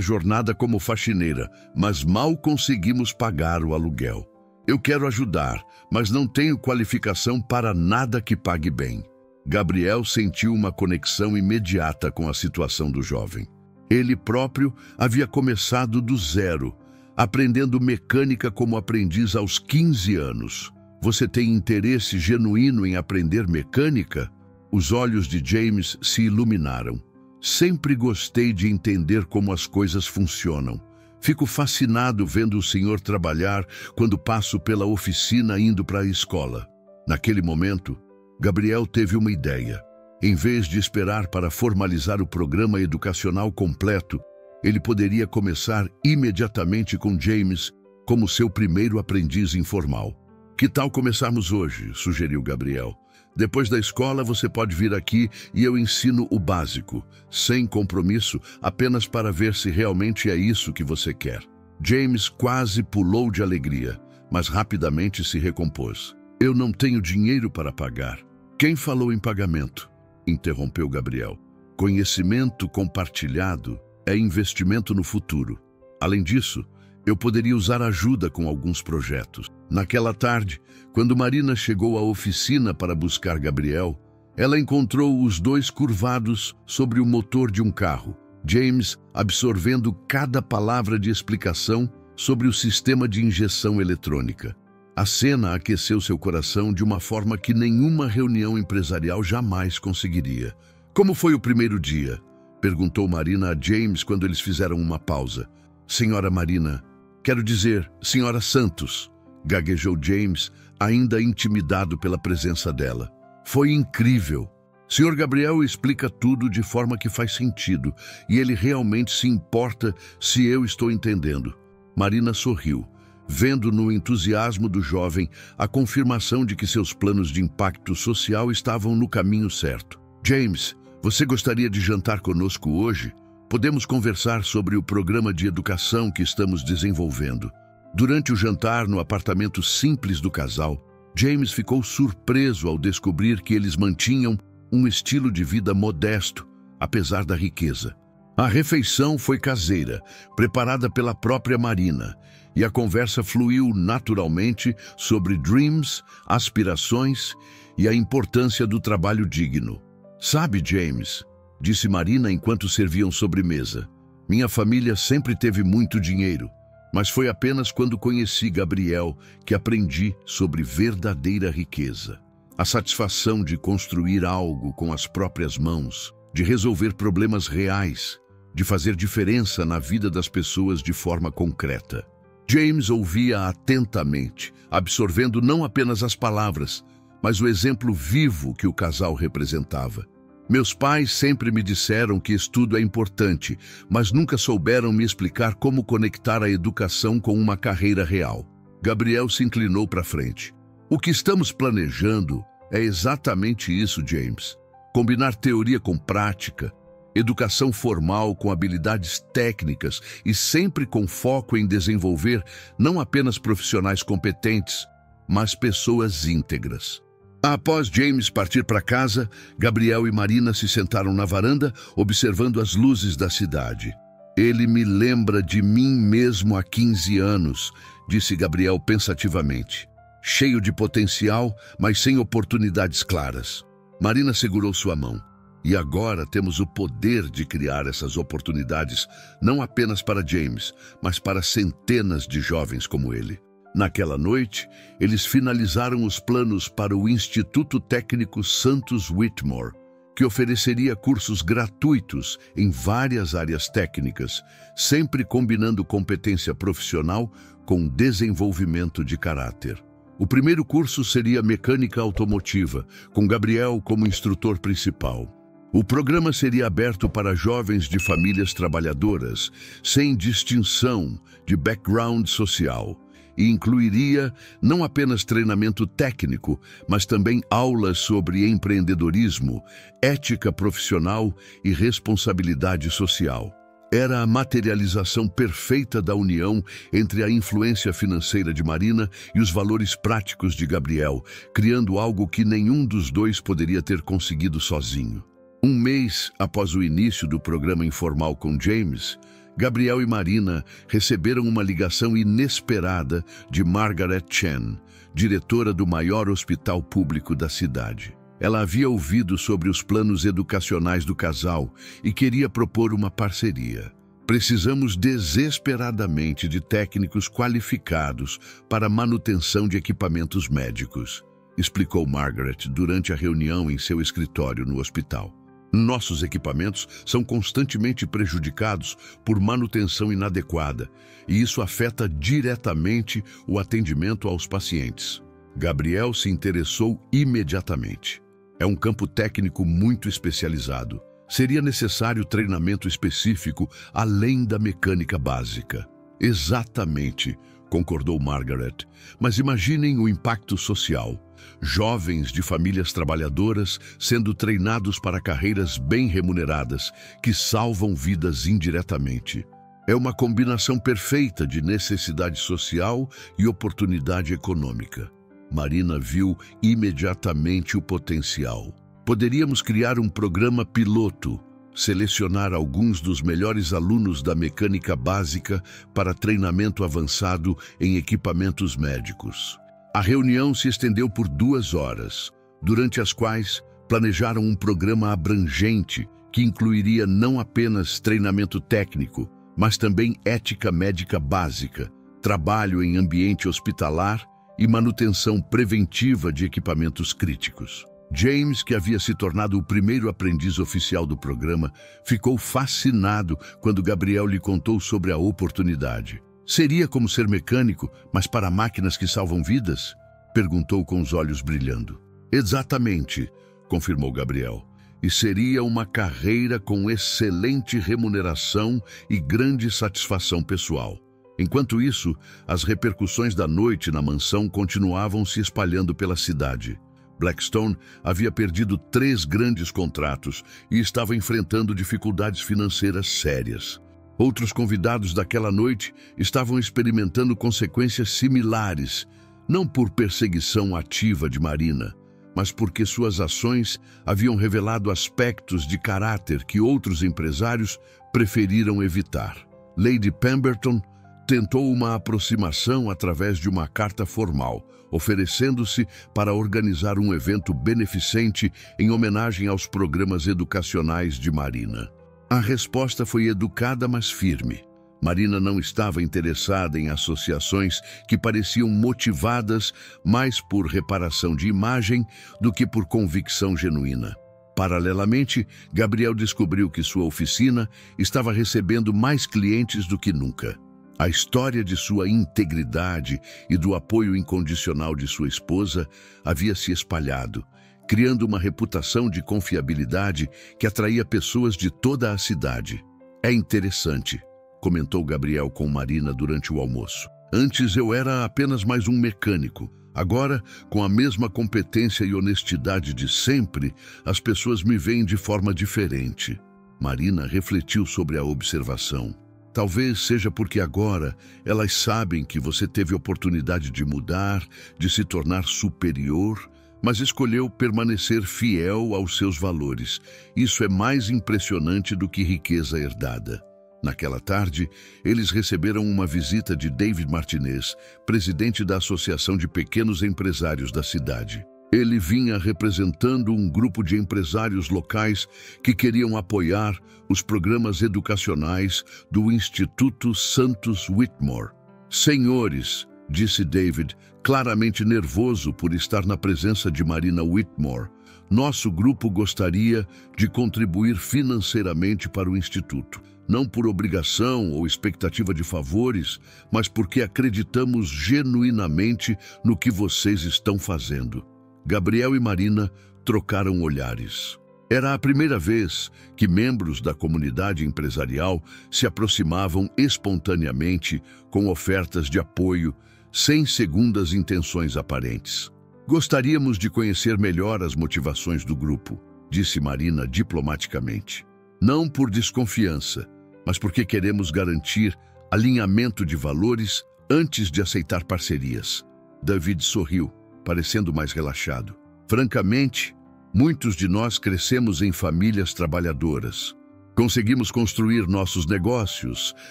jornada como faxineira, mas mal conseguimos pagar o aluguel. Eu quero ajudar, mas não tenho qualificação para nada que pague bem. Gabriel sentiu uma conexão imediata com a situação do jovem. Ele próprio havia começado do zero, aprendendo mecânica como aprendiz aos 15 anos. Você tem interesse genuíno em aprender mecânica? Os olhos de James se iluminaram. Sempre gostei de entender como as coisas funcionam. Fico fascinado vendo o senhor trabalhar quando passo pela oficina indo para a escola. Naquele momento, Gabriel teve uma ideia. Em vez de esperar para formalizar o programa educacional completo, ele poderia começar imediatamente com James como seu primeiro aprendiz informal. Que tal começarmos hoje? Sugeriu Gabriel. Depois da escola, você pode vir aqui e eu ensino o básico, sem compromisso, apenas para ver se realmente é isso que você quer. James quase pulou de alegria, mas rapidamente se recompôs. Eu não tenho dinheiro para pagar. Quem falou em pagamento? Interrompeu Gabriel. Conhecimento compartilhado é investimento no futuro. Além disso, eu poderia usar ajuda com alguns projetos. Naquela tarde, quando Marina chegou à oficina para buscar Gabriel, ela encontrou os dois curvados sobre o motor de um carro, James absorvendo cada palavra de explicação sobre o sistema de injeção eletrônica. A cena aqueceu seu coração de uma forma que nenhuma reunião empresarial jamais conseguiria. Como foi o primeiro dia? Perguntou Marina a James quando eles fizeram uma pausa. Senhora Marina, quero dizer, senhora Santos, gaguejou James, ainda intimidado pela presença dela. Foi incrível. Senhor Gabriel explica tudo de forma que faz sentido, e ele realmente se importa se eu estou entendendo. Marina sorriu, vendo no entusiasmo do jovem a confirmação de que seus planos de impacto social estavam no caminho certo. James, você gostaria de jantar conosco hoje? Podemos conversar sobre o programa de educação que estamos desenvolvendo. Durante o jantar no apartamento simples do casal, James ficou surpreso ao descobrir que eles mantinham um estilo de vida modesto, apesar da riqueza. A refeição foi caseira, preparada pela própria Marina, e a conversa fluiu naturalmente sobre dreams, aspirações e a importância do trabalho digno. Sabe, James, disse Marina enquanto serviam sobremesa, minha família sempre teve muito dinheiro, mas foi apenas quando conheci Gabriel que aprendi sobre verdadeira riqueza. A satisfação de construir algo com as próprias mãos, de resolver problemas reais, de fazer diferença na vida das pessoas de forma concreta. James ouvia atentamente, absorvendo não apenas as palavras, mas o exemplo vivo que o casal representava. Meus pais sempre me disseram que estudo é importante, mas nunca souberam me explicar como conectar a educação com uma carreira real. Gabriel se inclinou para frente. O que estamos planejando é exatamente isso, James. Combinar teoria com prática, educação formal com habilidades técnicas e sempre com foco em desenvolver não apenas profissionais competentes, mas pessoas íntegras. Após James partir para casa, Gabriel e Marina se sentaram na varanda, observando as luzes da cidade. Ele me lembra de mim mesmo há 15 anos, disse Gabriel pensativamente. Cheio de potencial, mas sem oportunidades claras. Marina segurou sua mão. E agora temos o poder de criar essas oportunidades, não apenas para James, mas para centenas de jovens como ele. Naquela noite, eles finalizaram os planos para o Instituto Técnico Santos Whitmore, que ofereceria cursos gratuitos em várias áreas técnicas, sempre combinando competência profissional com desenvolvimento de caráter. O primeiro curso seria mecânica automotiva, com Gabriel como instrutor principal. O programa seria aberto para jovens de famílias trabalhadoras, sem distinção de background social, e incluiria não apenas treinamento técnico, mas também aulas sobre empreendedorismo, ética profissional e responsabilidade social. Era a materialização perfeita da união entre a influência financeira de Marina e os valores práticos de Gabriel, criando algo que nenhum dos dois poderia ter conseguido sozinho. Um mês após o início do programa informal com James, Gabriel e Marina receberam uma ligação inesperada de Margaret Chen, diretora do maior hospital público da cidade. Ela havia ouvido sobre os planos educacionais do casal e queria propor uma parceria. Precisamos desesperadamente de técnicos qualificados para manutenção de equipamentos médicos, explicou Margaret durante a reunião em seu escritório no hospital. Nossos equipamentos são constantemente prejudicados por manutenção inadequada, e isso afeta diretamente o atendimento aos pacientes. Gabriel se interessou imediatamente. É um campo técnico muito especializado. Seria necessário treinamento específico além da mecânica básica. Exatamente, concordou Margaret. Mas imaginem o impacto social. Jovens de famílias trabalhadoras sendo treinados para carreiras bem remuneradas, que salvam vidas indiretamente. É uma combinação perfeita de necessidade social e oportunidade econômica. Marina viu imediatamente o potencial. Poderíamos criar um programa piloto, selecionar alguns dos melhores alunos da mecânica básica para treinamento avançado em equipamentos médicos. A reunião se estendeu por 2 horas, durante as quais planejaram um programa abrangente que incluiria não apenas treinamento técnico, mas também ética médica básica, trabalho em ambiente hospitalar e manutenção preventiva de equipamentos críticos. James, que havia se tornado o primeiro aprendiz oficial do programa, ficou fascinado quando Gabriel lhe contou sobre a oportunidade. Seria como ser mecânico, mas para máquinas que salvam vidas? Perguntou com os olhos brilhando. Exatamente, confirmou Gabriel. E seria uma carreira com excelente remuneração e grande satisfação pessoal. Enquanto isso, as repercussões da noite na mansão continuavam se espalhando pela cidade. Blackstone havia perdido 3 grandes contratos e estava enfrentando dificuldades financeiras sérias. Outros convidados daquela noite estavam experimentando consequências similares, não por perseguição ativa de Marina, mas porque suas ações haviam revelado aspectos de caráter que outros empresários preferiram evitar. Lady Pemberton tentou uma aproximação através de uma carta formal, oferecendo-se para organizar um evento beneficente em homenagem aos programas educacionais de Marina. A resposta foi educada, mas firme. Marina não estava interessada em associações que pareciam motivadas mais por reparação de imagem do que por convicção genuína. Paralelamente, Gabriel descobriu que sua oficina estava recebendo mais clientes do que nunca. A história de sua integridade e do apoio incondicional de sua esposa havia se espalhado, criando uma reputação de confiabilidade que atraía pessoas de toda a cidade. É interessante, comentou Gabriel com Marina durante o almoço. Antes eu era apenas mais um mecânico. Agora, com a mesma competência e honestidade de sempre, as pessoas me veem de forma diferente. Marina refletiu sobre a observação. Talvez seja porque agora elas sabem que você teve oportunidade de mudar, de se tornar superior, mas escolheu permanecer fiel aos seus valores. Isso é mais impressionante do que riqueza herdada. Naquela tarde, eles receberam uma visita de David Martinez, presidente da Associação de Pequenos Empresários da cidade. Ele vinha representando um grupo de empresários locais que queriam apoiar os programas educacionais do Instituto Santos Whitmore. Senhores, disse David, claramente nervoso por estar na presença de Marina Whitmore, nosso grupo gostaria de contribuir financeiramente para o Instituto. Não por obrigação ou expectativa de favores, mas porque acreditamos genuinamente no que vocês estão fazendo. Gabriel e Marina trocaram olhares. Era a primeira vez que membros da comunidade empresarial se aproximavam espontaneamente com ofertas de apoio, sem segundas intenções aparentes. Gostaríamos de conhecer melhor as motivações do grupo, disse Marina diplomaticamente. Não por desconfiança, mas porque queremos garantir alinhamento de valores antes de aceitar parcerias. David sorriu, parecendo mais relaxado. Francamente, muitos de nós crescemos em famílias trabalhadoras. Conseguimos construir nossos negócios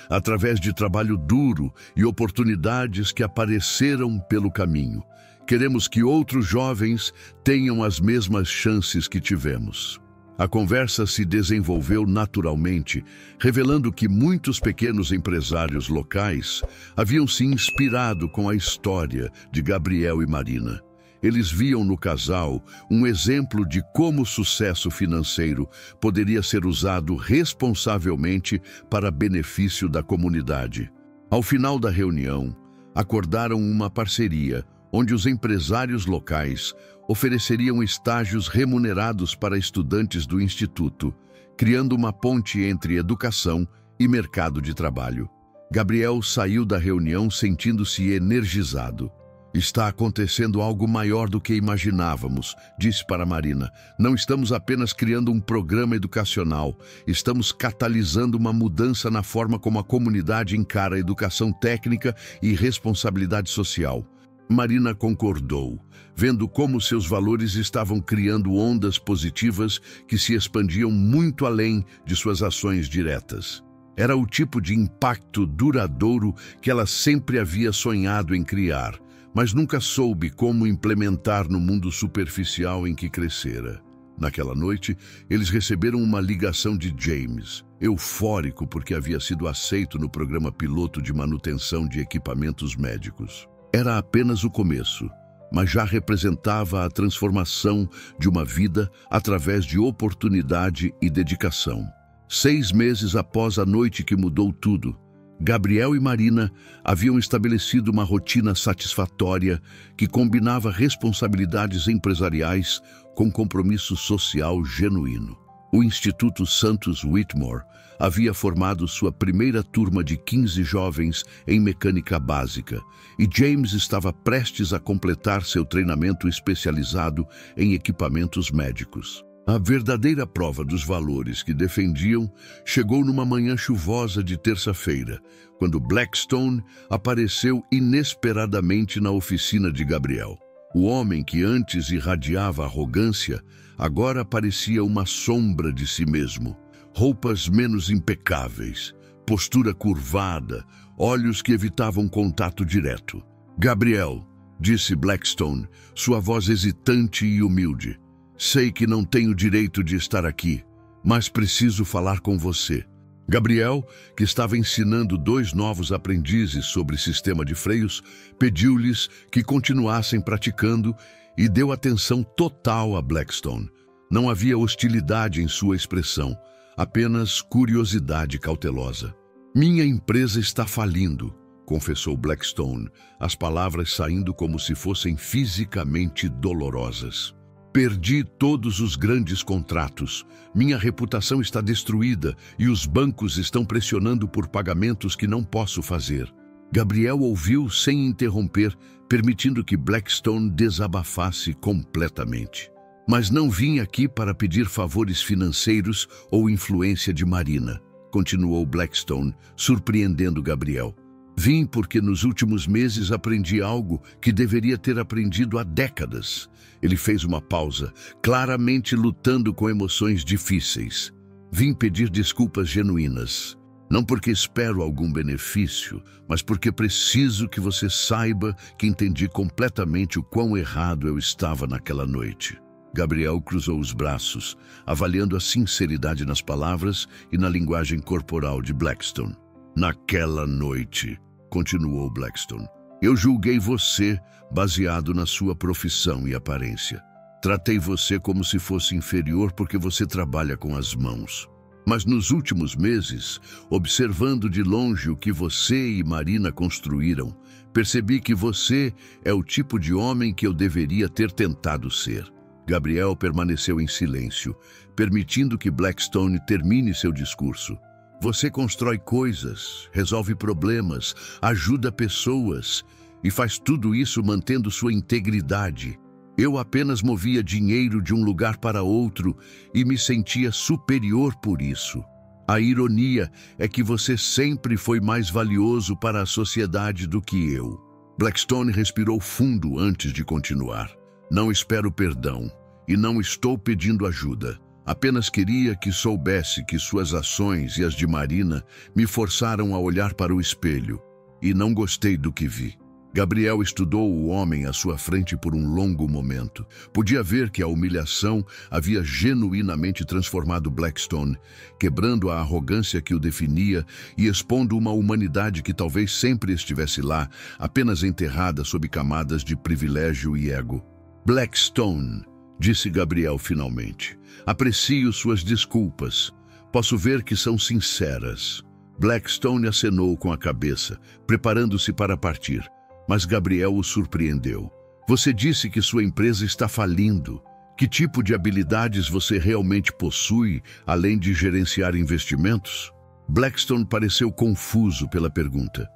através de trabalho duro e oportunidades que apareceram pelo caminho. Queremos que outros jovens tenham as mesmas chances que tivemos. A conversa se desenvolveu naturalmente, revelando que muitos pequenos empresários locais haviam se inspirado com a história de Gabriel e Marina. Eles viam no casal um exemplo de como o sucesso financeiro poderia ser usado responsavelmente para benefício da comunidade. Ao final da reunião, acordaram uma parceria onde os empresários locais ofereceriam estágios remunerados para estudantes do instituto, criando uma ponte entre educação e mercado de trabalho. Gabriel saiu da reunião sentindo-se energizado. Está acontecendo algo maior do que imaginávamos, disse para Marina. Não estamos apenas criando um programa educacional, estamos catalisando uma mudança na forma como a comunidade encara a educação técnica e responsabilidade social. Marina concordou, vendo como seus valores estavam criando ondas positivas que se expandiam muito além de suas ações diretas. Era o tipo de impacto duradouro que ela sempre havia sonhado em criar, mas nunca soube como implementar no mundo superficial em que crescera. Naquela noite, eles receberam uma ligação de James, eufórico porque havia sido aceito no programa piloto de manutenção de equipamentos médicos. Era apenas o começo, mas já representava a transformação de uma vida através de oportunidade e dedicação. 6 meses após a noite que mudou tudo, Gabriel e Marina haviam estabelecido uma rotina satisfatória que combinava responsabilidades empresariais com compromisso social genuíno. O Instituto Santos Whitmore havia formado sua primeira turma de 15 jovens em mecânica básica e James estava prestes a completar seu treinamento especializado em equipamentos médicos. A verdadeira prova dos valores que defendiam chegou numa manhã chuvosa de terça-feira, quando Blackstone apareceu inesperadamente na oficina de Gabriel. O homem que antes irradiava arrogância, agora parecia uma sombra de si mesmo. Roupas menos impecáveis, postura curvada, olhos que evitavam contato direto. "Gabriel", disse Blackstone, sua voz hesitante e humilde. "Sei que não tenho direito de estar aqui, mas preciso falar com você." Gabriel, que estava ensinando 2 novos aprendizes sobre sistema de freios, pediu-lhes que continuassem praticando e deu atenção total a Blackstone. Não havia hostilidade em sua expressão, apenas curiosidade cautelosa. "Minha empresa está falindo", confessou Blackstone, as palavras saindo como se fossem fisicamente dolorosas. "Perdi todos os grandes contratos, minha reputação está destruída e os bancos estão pressionando por pagamentos que não posso fazer." Gabriel ouviu sem interromper, permitindo que Blackstone desabafasse completamente. "Mas não vim aqui para pedir favores financeiros ou influência de Marina", continuou Blackstone, surpreendendo Gabriel. "Vim porque nos últimos meses aprendi algo que deveria ter aprendido há décadas." Ele fez uma pausa, claramente lutando com emoções difíceis. "Vim pedir desculpas genuínas. Não porque espero algum benefício, mas porque preciso que você saiba que entendi completamente o quão errado eu estava naquela noite." Gabriel cruzou os braços, avaliando a sinceridade nas palavras e na linguagem corporal de Blackstone. "Naquela noite", continuou Blackstone, "eu julguei você baseado na sua profissão e aparência. Tratei você como se fosse inferior porque você trabalha com as mãos. Mas nos últimos meses, observando de longe o que você e Marina construíram, percebi que você é o tipo de homem que eu deveria ter tentado ser. Gabriel permaneceu em silêncio, permitindo que Blackstone termine seu discurso. Você constrói coisas, resolve problemas, ajuda pessoas e faz tudo isso mantendo sua integridade. Eu apenas movia dinheiro de um lugar para outro e me sentia superior por isso. A ironia é que você sempre foi mais valioso para a sociedade do que eu. Blackstone respirou fundo antes de continuar. Não espero perdão e não estou pedindo ajuda. Apenas queria que soubesse que suas ações e as de Marina me forçaram a olhar para o espelho e não gostei do que vi. Gabriel estudou o homem à sua frente por um longo momento. Podia ver que a humilhação havia genuinamente transformado Blackstone, quebrando a arrogância que o definia e expondo uma humanidade que talvez sempre estivesse lá, apenas enterrada sob camadas de privilégio e ego. Blackstone, disse Gabriel finalmente, aprecio suas desculpas. Posso ver que são sinceras. Blackstone acenou com a cabeça, preparando-se para partir. Mas Gabriel o surpreendeu. Você disse que sua empresa está falindo. Que tipo de habilidades você realmente possui, além de gerenciar investimentos? Blackstone pareceu confuso pela pergunta.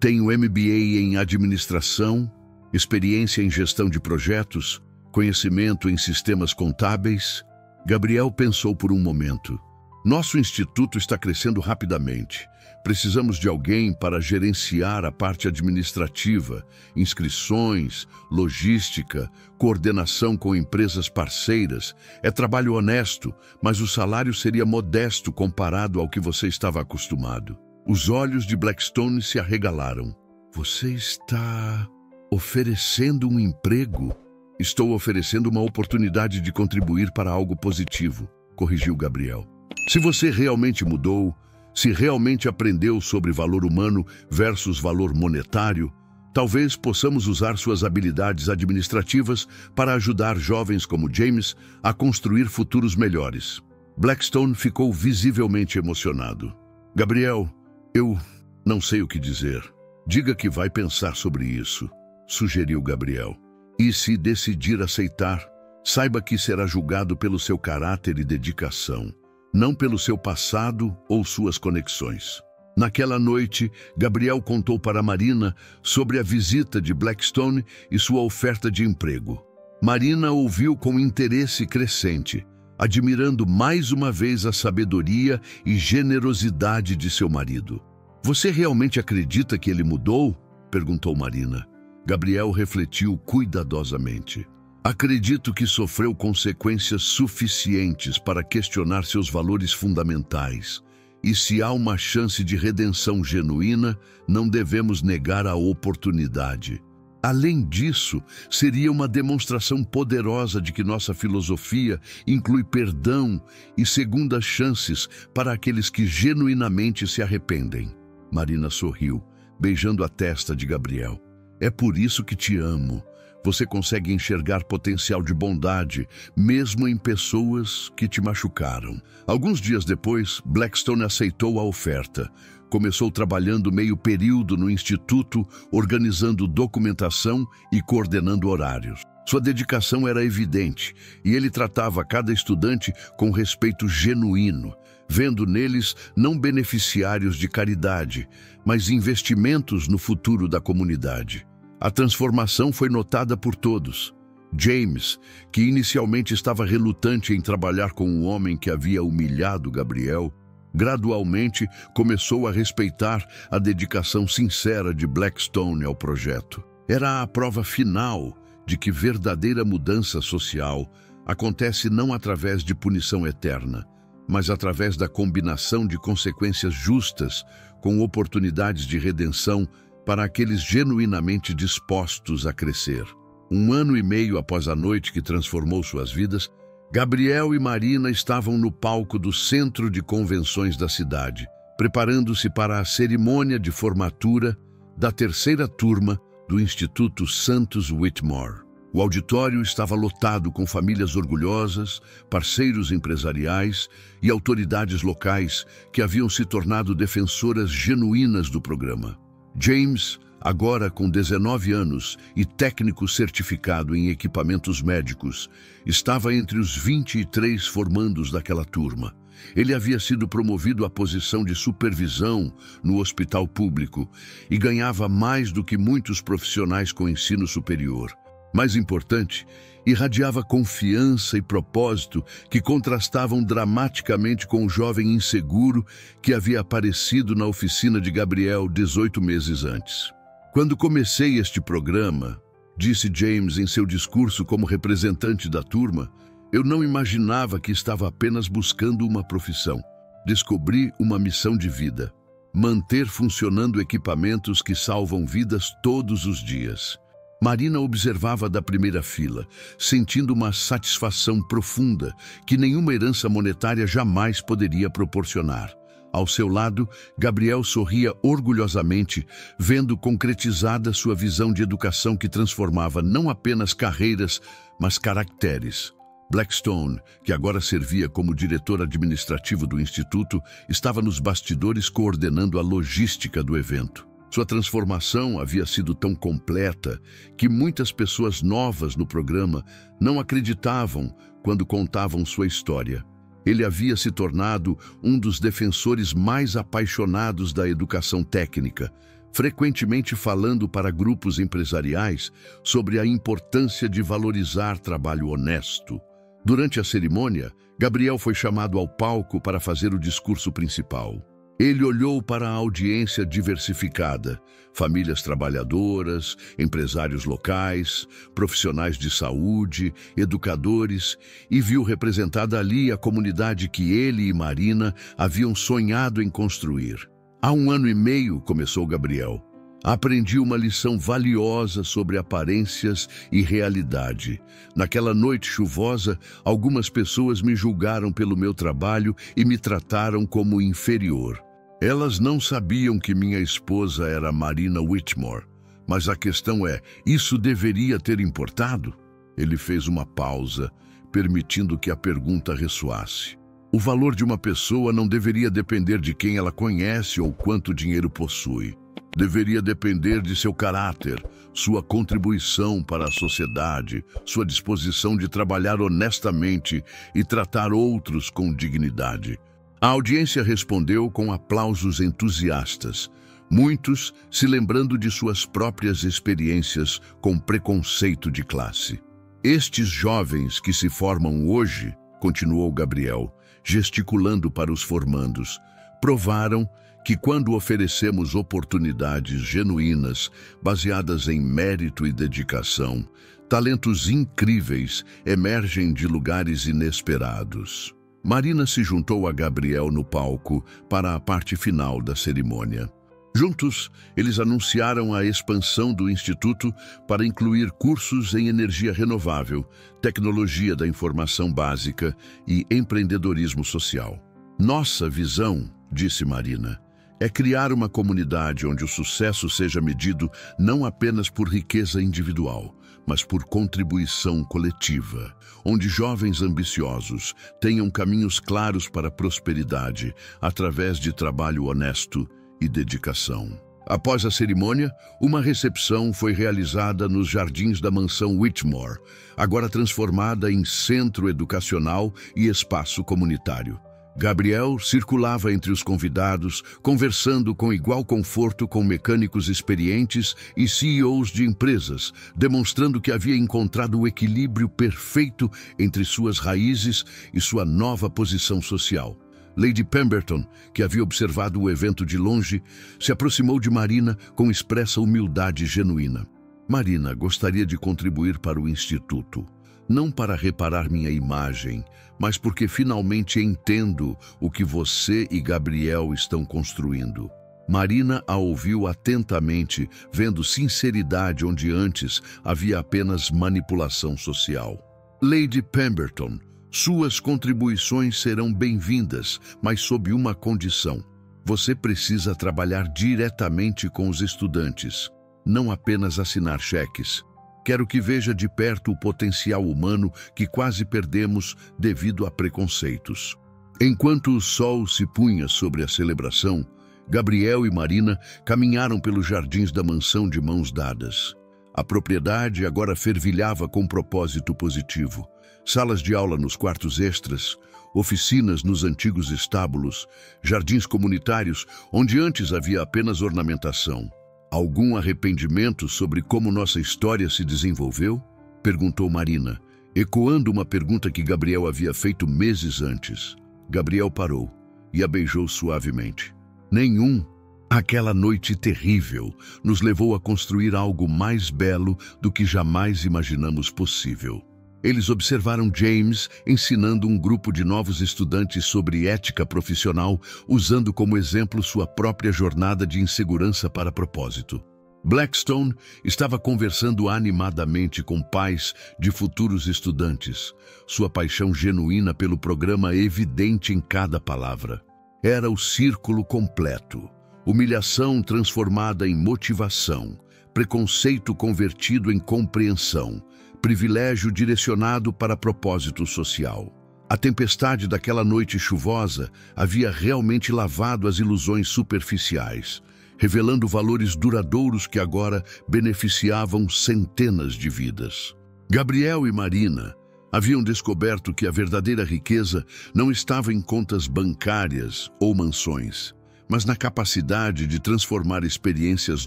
Tenho MBA em administração, experiência em gestão de projetos, conhecimento em sistemas contábeis. Gabriel pensou por um momento. Nosso instituto está crescendo rapidamente. Precisamos de alguém para gerenciar a parte administrativa, inscrições, logística, coordenação com empresas parceiras. É trabalho honesto, mas o salário seria modesto comparado ao que você estava acostumado. Os olhos de Blackstone se arregalaram. Você está oferecendo um emprego? Estou oferecendo uma oportunidade de contribuir para algo positivo, corrigiu Gabriel. Se você realmente mudou, se realmente aprendeu sobre valor humano versus valor monetário, talvez possamos usar suas habilidades administrativas para ajudar jovens como James a construir futuros melhores. Blackstone ficou visivelmente emocionado. Gabriel, eu não sei o que dizer. Diga que vai pensar sobre isso, sugeriu Gabriel. E se decidir aceitar, saiba que será julgado pelo seu caráter e dedicação, não pelo seu passado ou suas conexões. Naquela noite, Gabriel contou para Marina sobre a visita de Blackstone e sua oferta de emprego. Marina ouviu com interesse crescente, admirando mais uma vez a sabedoria e generosidade de seu marido. Você realmente acredita que ele mudou? Perguntou Marina. Gabriel refletiu cuidadosamente. Acredito que sofreu consequências suficientes para questionar seus valores fundamentais. E se há uma chance de redenção genuína, não devemos negar a oportunidade. Além disso, seria uma demonstração poderosa de que nossa filosofia inclui perdão e segundas chances para aqueles que genuinamente se arrependem. Marina sorriu, beijando a testa de Gabriel. É por isso que te amo. Você consegue enxergar potencial de bondade, mesmo em pessoas que te machucaram. Alguns dias depois, Blackstone aceitou a oferta. Começou trabalhando meio período no instituto, organizando documentação e coordenando horários. Sua dedicação era evidente, e ele tratava cada estudante com respeito genuíno, vendo neles não beneficiários de caridade, mas investimentos no futuro da comunidade. A transformação foi notada por todos. James, que inicialmente estava relutante em trabalhar com um homem que havia humilhado Gabriel, gradualmente começou a respeitar a dedicação sincera de Blackstone ao projeto. Era a prova final de que verdadeira mudança social acontece não através de punição eterna, mas através da combinação de consequências justas com oportunidades de redenção para aqueles genuinamente dispostos a crescer. 1 ano e meio após a noite que transformou suas vidas, Gabriel e Marina estavam no palco do centro de convenções da cidade, preparando-se para a cerimônia de formatura da 3ª turma do Instituto Santos Whitmore. O auditório estava lotado com famílias orgulhosas, parceiros empresariais e autoridades locais que haviam se tornado defensoras genuínas do programa. James, agora com 19 anos e técnico certificado em equipamentos médicos, estava entre os 23 formandos daquela turma. Ele havia sido promovido à posição de supervisão no hospital público e ganhava mais do que muitos profissionais com ensino superior. Mais importante, irradiava confiança e propósito que contrastavam dramaticamente com o jovem inseguro que havia aparecido na oficina de Gabriel 18 meses antes. Quando comecei este programa, disse James em seu discurso como representante da turma, eu não imaginava que estava apenas buscando uma profissão. Descobri uma missão de vida: manter funcionando equipamentos que salvam vidas todos os dias. Marina observava da primeira fila, sentindo uma satisfação profunda que nenhuma herança monetária jamais poderia proporcionar. Ao seu lado, Gabriel sorria orgulhosamente, vendo concretizada sua visão de educação que transformava não apenas carreiras, mas caracteres. Blackstone, que agora servia como diretor administrativo do Instituto, estava nos bastidores coordenando a logística do evento. Sua transformação havia sido tão completa que muitas pessoas novas no programa não acreditavam quando contavam sua história. Ele havia se tornado um dos defensores mais apaixonados da educação técnica, frequentemente falando para grupos empresariais sobre a importância de valorizar trabalho honesto. Durante a cerimônia, Gabriel foi chamado ao palco para fazer o discurso principal. Ele olhou para a audiência diversificada: famílias trabalhadoras, empresários locais, profissionais de saúde, educadores, e viu representada ali a comunidade que ele e Marina haviam sonhado em construir. Há 1 ano e meio, começou Gabriel, aprendi uma lição valiosa sobre aparências e realidade. Naquela noite chuvosa, algumas pessoas me julgaram pelo meu trabalho e me trataram como inferior. Elas não sabiam que minha esposa era Marina Whitmore. Mas a questão é, isso deveria ter importado? Ele fez uma pausa, permitindo que a pergunta ressoasse. O valor de uma pessoa não deveria depender de quem ela conhece ou quanto dinheiro possui. Deveria depender de seu caráter, sua contribuição para a sociedade, sua disposição de trabalhar honestamente e tratar outros com dignidade. A audiência respondeu com aplausos entusiastas, muitos se lembrando de suas próprias experiências com preconceito de classe. Estes jovens que se formam hoje, continuou Gabriel, gesticulando para os formandos, provaram que quando oferecemos oportunidades genuínas, baseadas em mérito e dedicação, talentos incríveis emergem de lugares inesperados. Marina se juntou a Gabriel no palco para a parte final da cerimônia. Juntos, eles anunciaram a expansão do Instituto para incluir cursos em energia renovável, tecnologia da informação básica e empreendedorismo social. Nossa visão, disse Marina, é criar uma comunidade onde o sucesso seja medido não apenas por riqueza individual, mas por contribuição coletiva, onde jovens ambiciosos tenham caminhos claros para a prosperidade através de trabalho honesto e dedicação. Após a cerimônia, uma recepção foi realizada nos jardins da mansão Whitmore, agora transformada em centro educacional e espaço comunitário. Gabriel circulava entre os convidados, conversando com igual conforto com mecânicos experientes e CEOs de empresas, demonstrando que havia encontrado o equilíbrio perfeito entre suas raízes e sua nova posição social. Lady Pemberton, que havia observado o evento de longe, se aproximou de Marina com expressa humildade genuína. Marina, gostaria de contribuir para o Instituto. Não para reparar minha imagem, mas porque finalmente entendo o que você e Gabriel estão construindo. Marina a ouviu atentamente, vendo sinceridade onde antes havia apenas manipulação social. Lady Pemberton, suas contribuições serão bem-vindas, mas sob uma condição. Você precisa trabalhar diretamente com os estudantes, não apenas assinar cheques. Quero que veja de perto o potencial humano que quase perdemos devido a preconceitos. Enquanto o sol se punha sobre a celebração, Gabriel e Marina caminharam pelos jardins da mansão de mãos dadas. A propriedade agora fervilhava com propósito positivo. Salas de aula nos quartos extras, oficinas nos antigos estábulos, jardins comunitários onde antes havia apenas ornamentação. Algum arrependimento sobre como nossa história se desenvolveu? Perguntou Marina, ecoando uma pergunta que Gabriel havia feito meses antes. Gabriel parou e a beijou suavemente. Nenhum. Aquela noite terrível nos levou a construir algo mais belo do que jamais imaginamos possível. Eles observaram James ensinando um grupo de novos estudantes sobre ética profissional, usando como exemplo sua própria jornada de insegurança para propósito. Blackstone estava conversando animadamente com pais de futuros estudantes, sua paixão genuína pelo programa evidente em cada palavra. Era o círculo completo. Humilhação transformada em motivação, preconceito convertido em compreensão, privilégio direcionado para propósito social. A tempestade daquela noite chuvosa havia realmente lavado as ilusões superficiais, revelando valores duradouros que agora beneficiavam centenas de vidas. Gabriel e Marina haviam descoberto que a verdadeira riqueza não estava em contas bancárias ou mansões, mas na capacidade de transformar experiências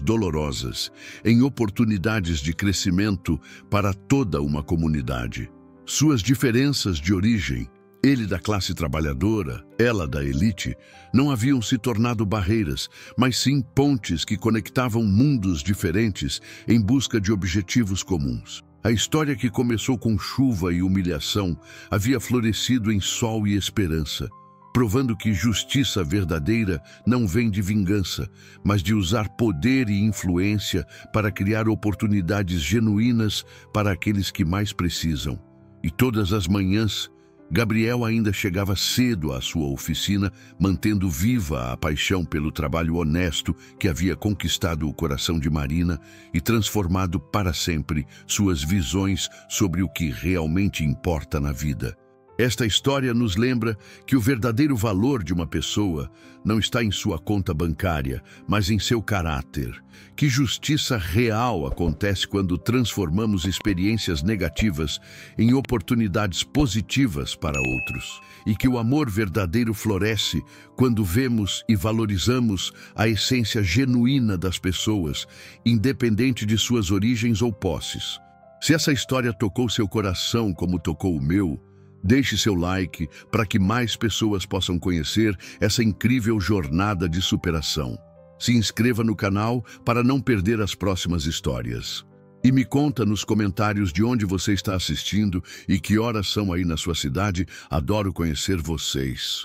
dolorosas em oportunidades de crescimento para toda uma comunidade. Suas diferenças de origem, ele da classe trabalhadora, ela da elite, não haviam se tornado barreiras, mas sim pontes que conectavam mundos diferentes em busca de objetivos comuns. A história que começou com chuva e humilhação havia florescido em sol e esperança, provando que justiça verdadeira não vem de vingança, mas de usar poder e influência para criar oportunidades genuínas para aqueles que mais precisam. E todas as manhãs, Gabriel ainda chegava cedo à sua oficina, mantendo viva a paixão pelo trabalho honesto que havia conquistado o coração de Marina e transformado para sempre suas visões sobre o que realmente importa na vida. Esta história nos lembra que o verdadeiro valor de uma pessoa não está em sua conta bancária, mas em seu caráter. Que justiça real acontece quando transformamos experiências negativas em oportunidades positivas para outros. E que o amor verdadeiro floresce quando vemos e valorizamos a essência genuína das pessoas, independente de suas origens ou posses. Se essa história tocou seu coração como tocou o meu, deixe seu like para que mais pessoas possam conhecer essa incrível jornada de superação. Se inscreva no canal para não perder as próximas histórias. E me conta nos comentários de onde você está assistindo e que horas são aí na sua cidade. Adoro conhecer vocês.